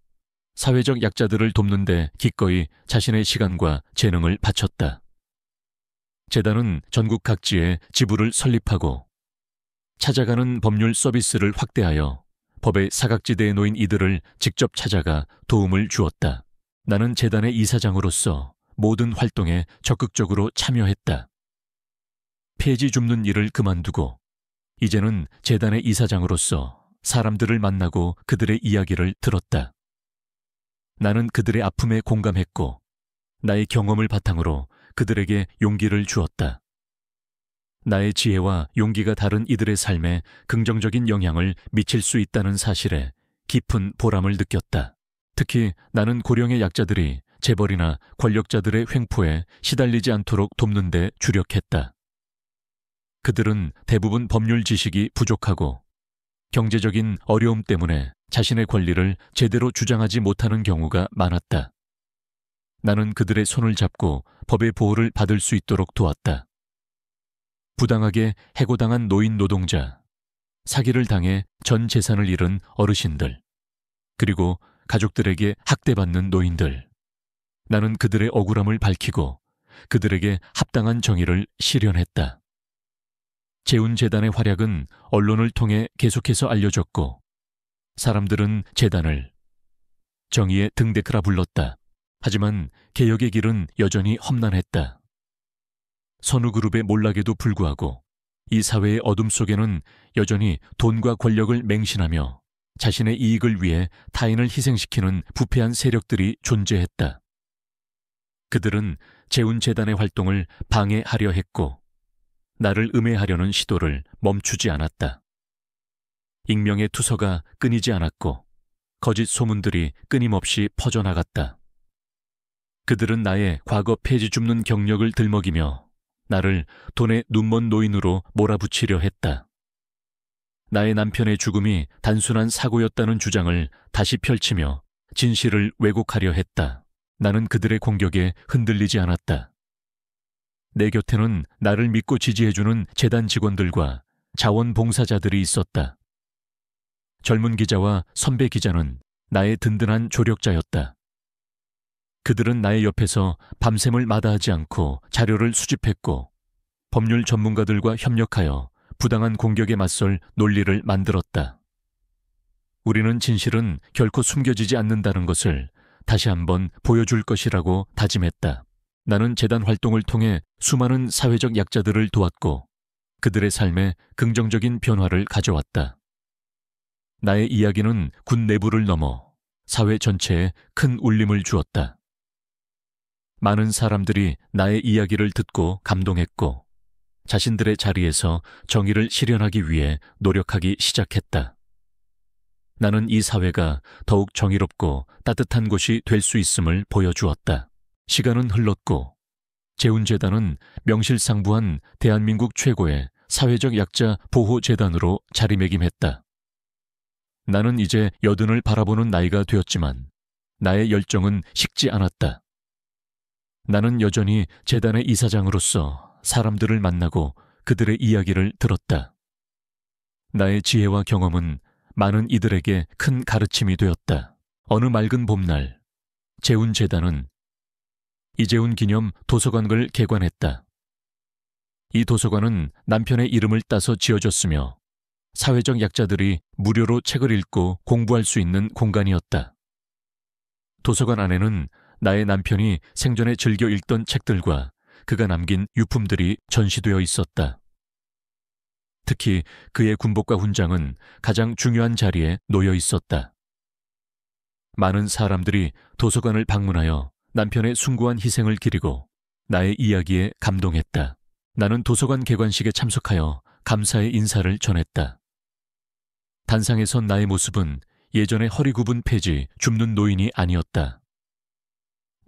사회적 약자들을 돕는 데 기꺼이 자신의 시간과 재능을 바쳤다. 재단은 전국 각지에 지부를 설립하고 찾아가는 법률 서비스를 확대하여 법의 사각지대에 놓인 이들을 직접 찾아가 도움을 주었다. 나는 재단의 이사장으로서 모든 활동에 적극적으로 참여했다. 폐지 줍는 일을 그만두고 이제는 재단의 이사장으로서 사람들을 만나고 그들의 이야기를 들었다. 나는 그들의 아픔에 공감했고 나의 경험을 바탕으로 그들에게 용기를 주었다. 나의 지혜와 용기가 다른 이들의 삶에 긍정적인 영향을 미칠 수 있다는 사실에 깊은 보람을 느꼈다. 특히 나는 고령의 약자들이 재벌이나 권력자들의 횡포에 시달리지 않도록 돕는 데 주력했다. 그들은 대부분 법률 지식이 부족하고 경제적인 어려움 때문에 자신의 권리를 제대로 주장하지 못하는 경우가 많았다. 나는 그들의 손을 잡고 법의 보호를 받을 수 있도록 도왔다. 부당하게 해고당한 노인 노동자, 사기를 당해 전 재산을 잃은 어르신들, 그리고 가족들에게 학대받는 노인들. 나는 그들의 억울함을 밝히고 그들에게 합당한 정의를 실현했다. 재운재단의 활약은 언론을 통해 계속해서 알려졌고 사람들은 재단을 정의의 등대크라 불렀다. 하지만 개혁의 길은 여전히 험난했다. 선우그룹의 몰락에도 불구하고 이 사회의 어둠 속에는 여전히 돈과 권력을 맹신하며 자신의 이익을 위해 타인을 희생시키는 부패한 세력들이 존재했다. 그들은 재운재단의 활동을 방해하려 했고 나를 음해하려는 시도를 멈추지 않았다. 익명의 투서가 끊이지 않았고 거짓 소문들이 끊임없이 퍼져나갔다. 그들은 나의 과거 폐지 줍는 경력을 들먹이며 나를 돈의 눈먼 노인으로 몰아붙이려 했다. 나의 남편의 죽음이 단순한 사고였다는 주장을 다시 펼치며 진실을 왜곡하려 했다. 나는 그들의 공격에 흔들리지 않았다. 내 곁에는 나를 믿고 지지해주는 재단 직원들과 자원봉사자들이 있었다. 젊은 기자와 선배 기자는 나의 든든한 조력자였다. 그들은 나의 옆에서 밤샘을 마다하지 않고 자료를 수집했고 법률 전문가들과 협력하여 부당한 공격에 맞설 논리를 만들었다. 우리는 진실은 결코 숨겨지지 않는다는 것을 다시 한번 보여줄 것이라고 다짐했다. 나는 재단 활동을 통해 수많은 사회적 약자들을 도왔고 그들의 삶에 긍정적인 변화를 가져왔다. 나의 이야기는 군 내부를 넘어 사회 전체에 큰 울림을 주었다. 많은 사람들이 나의 이야기를 듣고 감동했고 자신들의 자리에서 정의를 실현하기 위해 노력하기 시작했다. 나는 이 사회가 더욱 정의롭고 따뜻한 곳이 될 수 있음을 보여주었다. 시간은 흘렀고 재운재단은 명실상부한 대한민국 최고의 사회적 약자 보호재단으로 자리매김했다. 나는 이제 여든을 바라보는 나이가 되었지만 나의 열정은 식지 않았다. 나는 여전히 재단의 이사장으로서 사람들을 만나고 그들의 이야기를 들었다. 나의 지혜와 경험은 많은 이들에게 큰 가르침이 되었다. 어느 맑은 봄날, 재운재단은 이재운 기념 도서관을 개관했다. 이 도서관은 남편의 이름을 따서 지어졌으며 사회적 약자들이 무료로 책을 읽고 공부할 수 있는 공간이었다. 도서관 안에는 나의 남편이 생전에 즐겨 읽던 책들과 그가 남긴 유품들이 전시되어 있었다. 특히 그의 군복과 훈장은 가장 중요한 자리에 놓여 있었다. 많은 사람들이 도서관을 방문하여 남편의 숭고한 희생을 기리고 나의 이야기에 감동했다. 나는 도서관 개관식에 참석하여 감사의 인사를 전했다. 단상에 선 나의 모습은 예전의 허리 굽은 폐지 줍는 노인이 아니었다.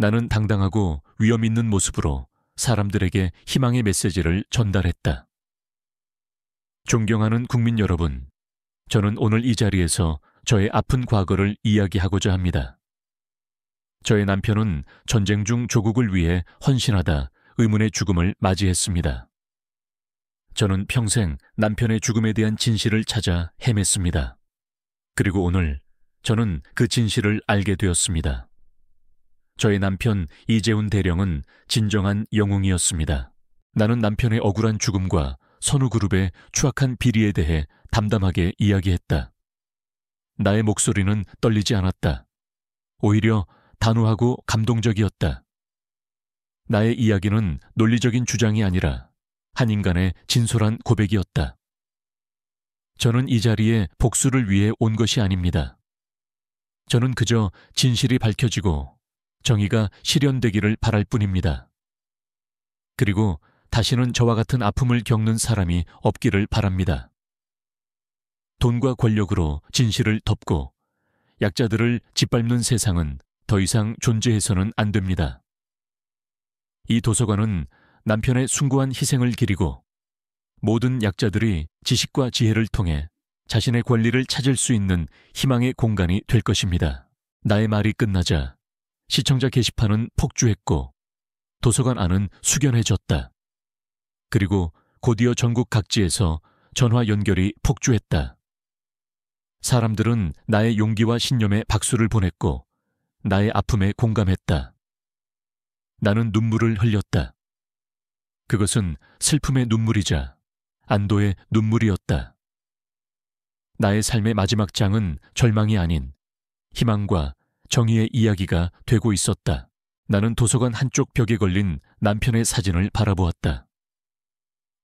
나는 당당하고 위험 있는 모습으로 사람들에게 희망의 메시지를 전달했다. 존경하는 국민 여러분, 저는 오늘 이 자리에서 저의 아픈 과거를 이야기하고자 합니다. 저의 남편은 전쟁 중 조국을 위해 헌신하다 의문의 죽음을 맞이했습니다. 저는 평생 남편의 죽음에 대한 진실을 찾아 헤맸습니다. 그리고 오늘 저는 그 진실을 알게 되었습니다. 저의 남편 이재훈 대령은 진정한 영웅이었습니다. 나는 남편의 억울한 죽음과 선우그룹의 추악한 비리에 대해 담담하게 이야기했다. 나의 목소리는 떨리지 않았다. 오히려 단호하고 감동적이었다. 나의 이야기는 논리적인 주장이 아니라 한 인간의 진솔한 고백이었다. 저는 이 자리에 복수를 위해 온 것이 아닙니다. 저는 그저 진실이 밝혀지고 정의가 실현되기를 바랄 뿐입니다. 그리고 다시는 저와 같은 아픔을 겪는 사람이 없기를 바랍니다. 돈과 권력으로 진실을 덮고 약자들을 짓밟는 세상은 더 이상 존재해서는 안 됩니다. 이 도서관은 남편의 숭고한 희생을 기리고 모든 약자들이 지식과 지혜를 통해 자신의 권리를 찾을 수 있는 희망의 공간이 될 것입니다. 나의 말이 끝나자 시청자 게시판은 폭주했고 도서관 안은 숙연해졌다. 그리고 곧이어 전국 각지에서 전화 연결이 폭주했다. 사람들은 나의 용기와 신념에 박수를 보냈고 나의 아픔에 공감했다. 나는 눈물을 흘렸다. 그것은 슬픔의 눈물이자 안도의 눈물이었다. 나의 삶의 마지막 장은 절망이 아닌 희망과 정의의 이야기가 되고 있었다. 나는 도서관 한쪽 벽에 걸린 남편의 사진을 바라보았다.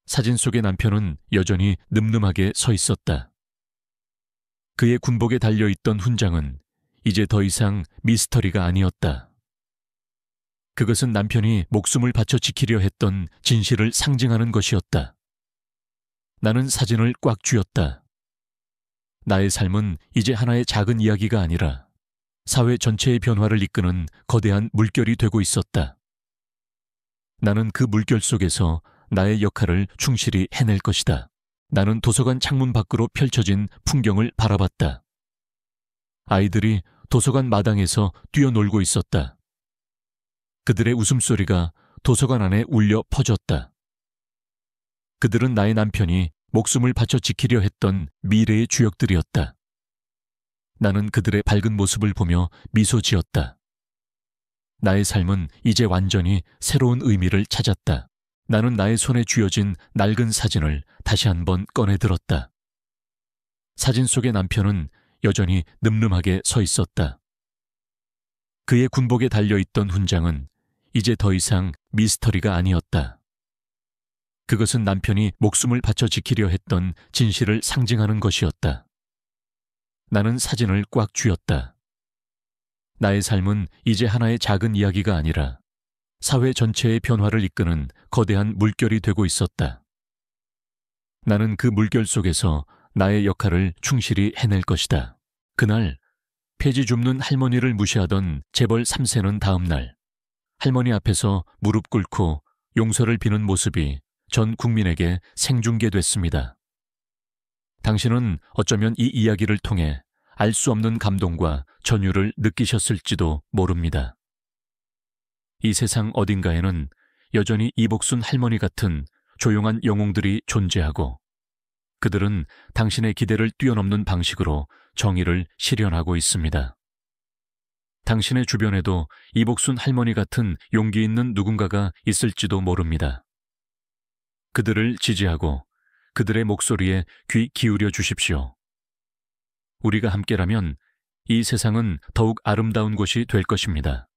사진 속의 남편은 여전히 늠름하게 서 있었다. 그의 군복에 달려있던 훈장은 이제 더 이상 미스터리가 아니었다. 그것은 남편이 목숨을 바쳐 지키려 했던 진실을 상징하는 것이었다. 나는 사진을 꽉 쥐었다. 나의 삶은 이제 하나의 작은 이야기가 아니라 사회 전체의 변화를 이끄는 거대한 물결이 되고 있었다. 나는 그 물결 속에서 나의 역할을 충실히 해낼 것이다. 나는 도서관 창문 밖으로 펼쳐진 풍경을 바라봤다. 아이들이 도서관 마당에서 뛰어놀고 있었다. 그들의 웃음소리가 도서관 안에 울려 퍼졌다. 그들은 나의 남편이 목숨을 바쳐 지키려 했던 미래의 주역들이었다. 나는 그들의 밝은 모습을 보며 미소 지었다. 나의 삶은 이제 완전히 새로운 의미를 찾았다. 나는 나의 손에 쥐어진 낡은 사진을 다시 한번 꺼내 들었다. 사진 속의 남편은 여전히 늠름하게 서 있었다. 그의 군복에 달려있던 훈장은 이제 더 이상 미스터리가 아니었다. 그것은 남편이 목숨을 바쳐 지키려 했던 진실을 상징하는 것이었다. 나는 사진을 꽉 쥐었다. 나의 삶은 이제 하나의 작은 이야기가 아니라 사회 전체의 변화를 이끄는 거대한 물결이 되고 있었다. 나는 그 물결 속에서 나의 역할을 충실히 해낼 것이다. 그날 폐지 줍는 할머니를 무시하던 재벌 3세는 다음 날 할머니 앞에서 무릎 꿇고 용서를 비는 모습이 전 국민에게 생중계됐습니다. 당신은 어쩌면 이 이야기를 통해 알 수 없는 감동과 전율을 느끼셨을지도 모릅니다. 이 세상 어딘가에는 여전히 이복순 할머니 같은 조용한 영웅들이 존재하고 그들은 당신의 기대를 뛰어넘는 방식으로 정의를 실현하고 있습니다. 당신의 주변에도 이복순 할머니 같은 용기 있는 누군가가 있을지도 모릅니다. 그들을 지지하고 그들의 목소리에 귀 기울여 주십시오. 우리가 함께라면 이 세상은 더욱 아름다운 곳이 될 것입니다.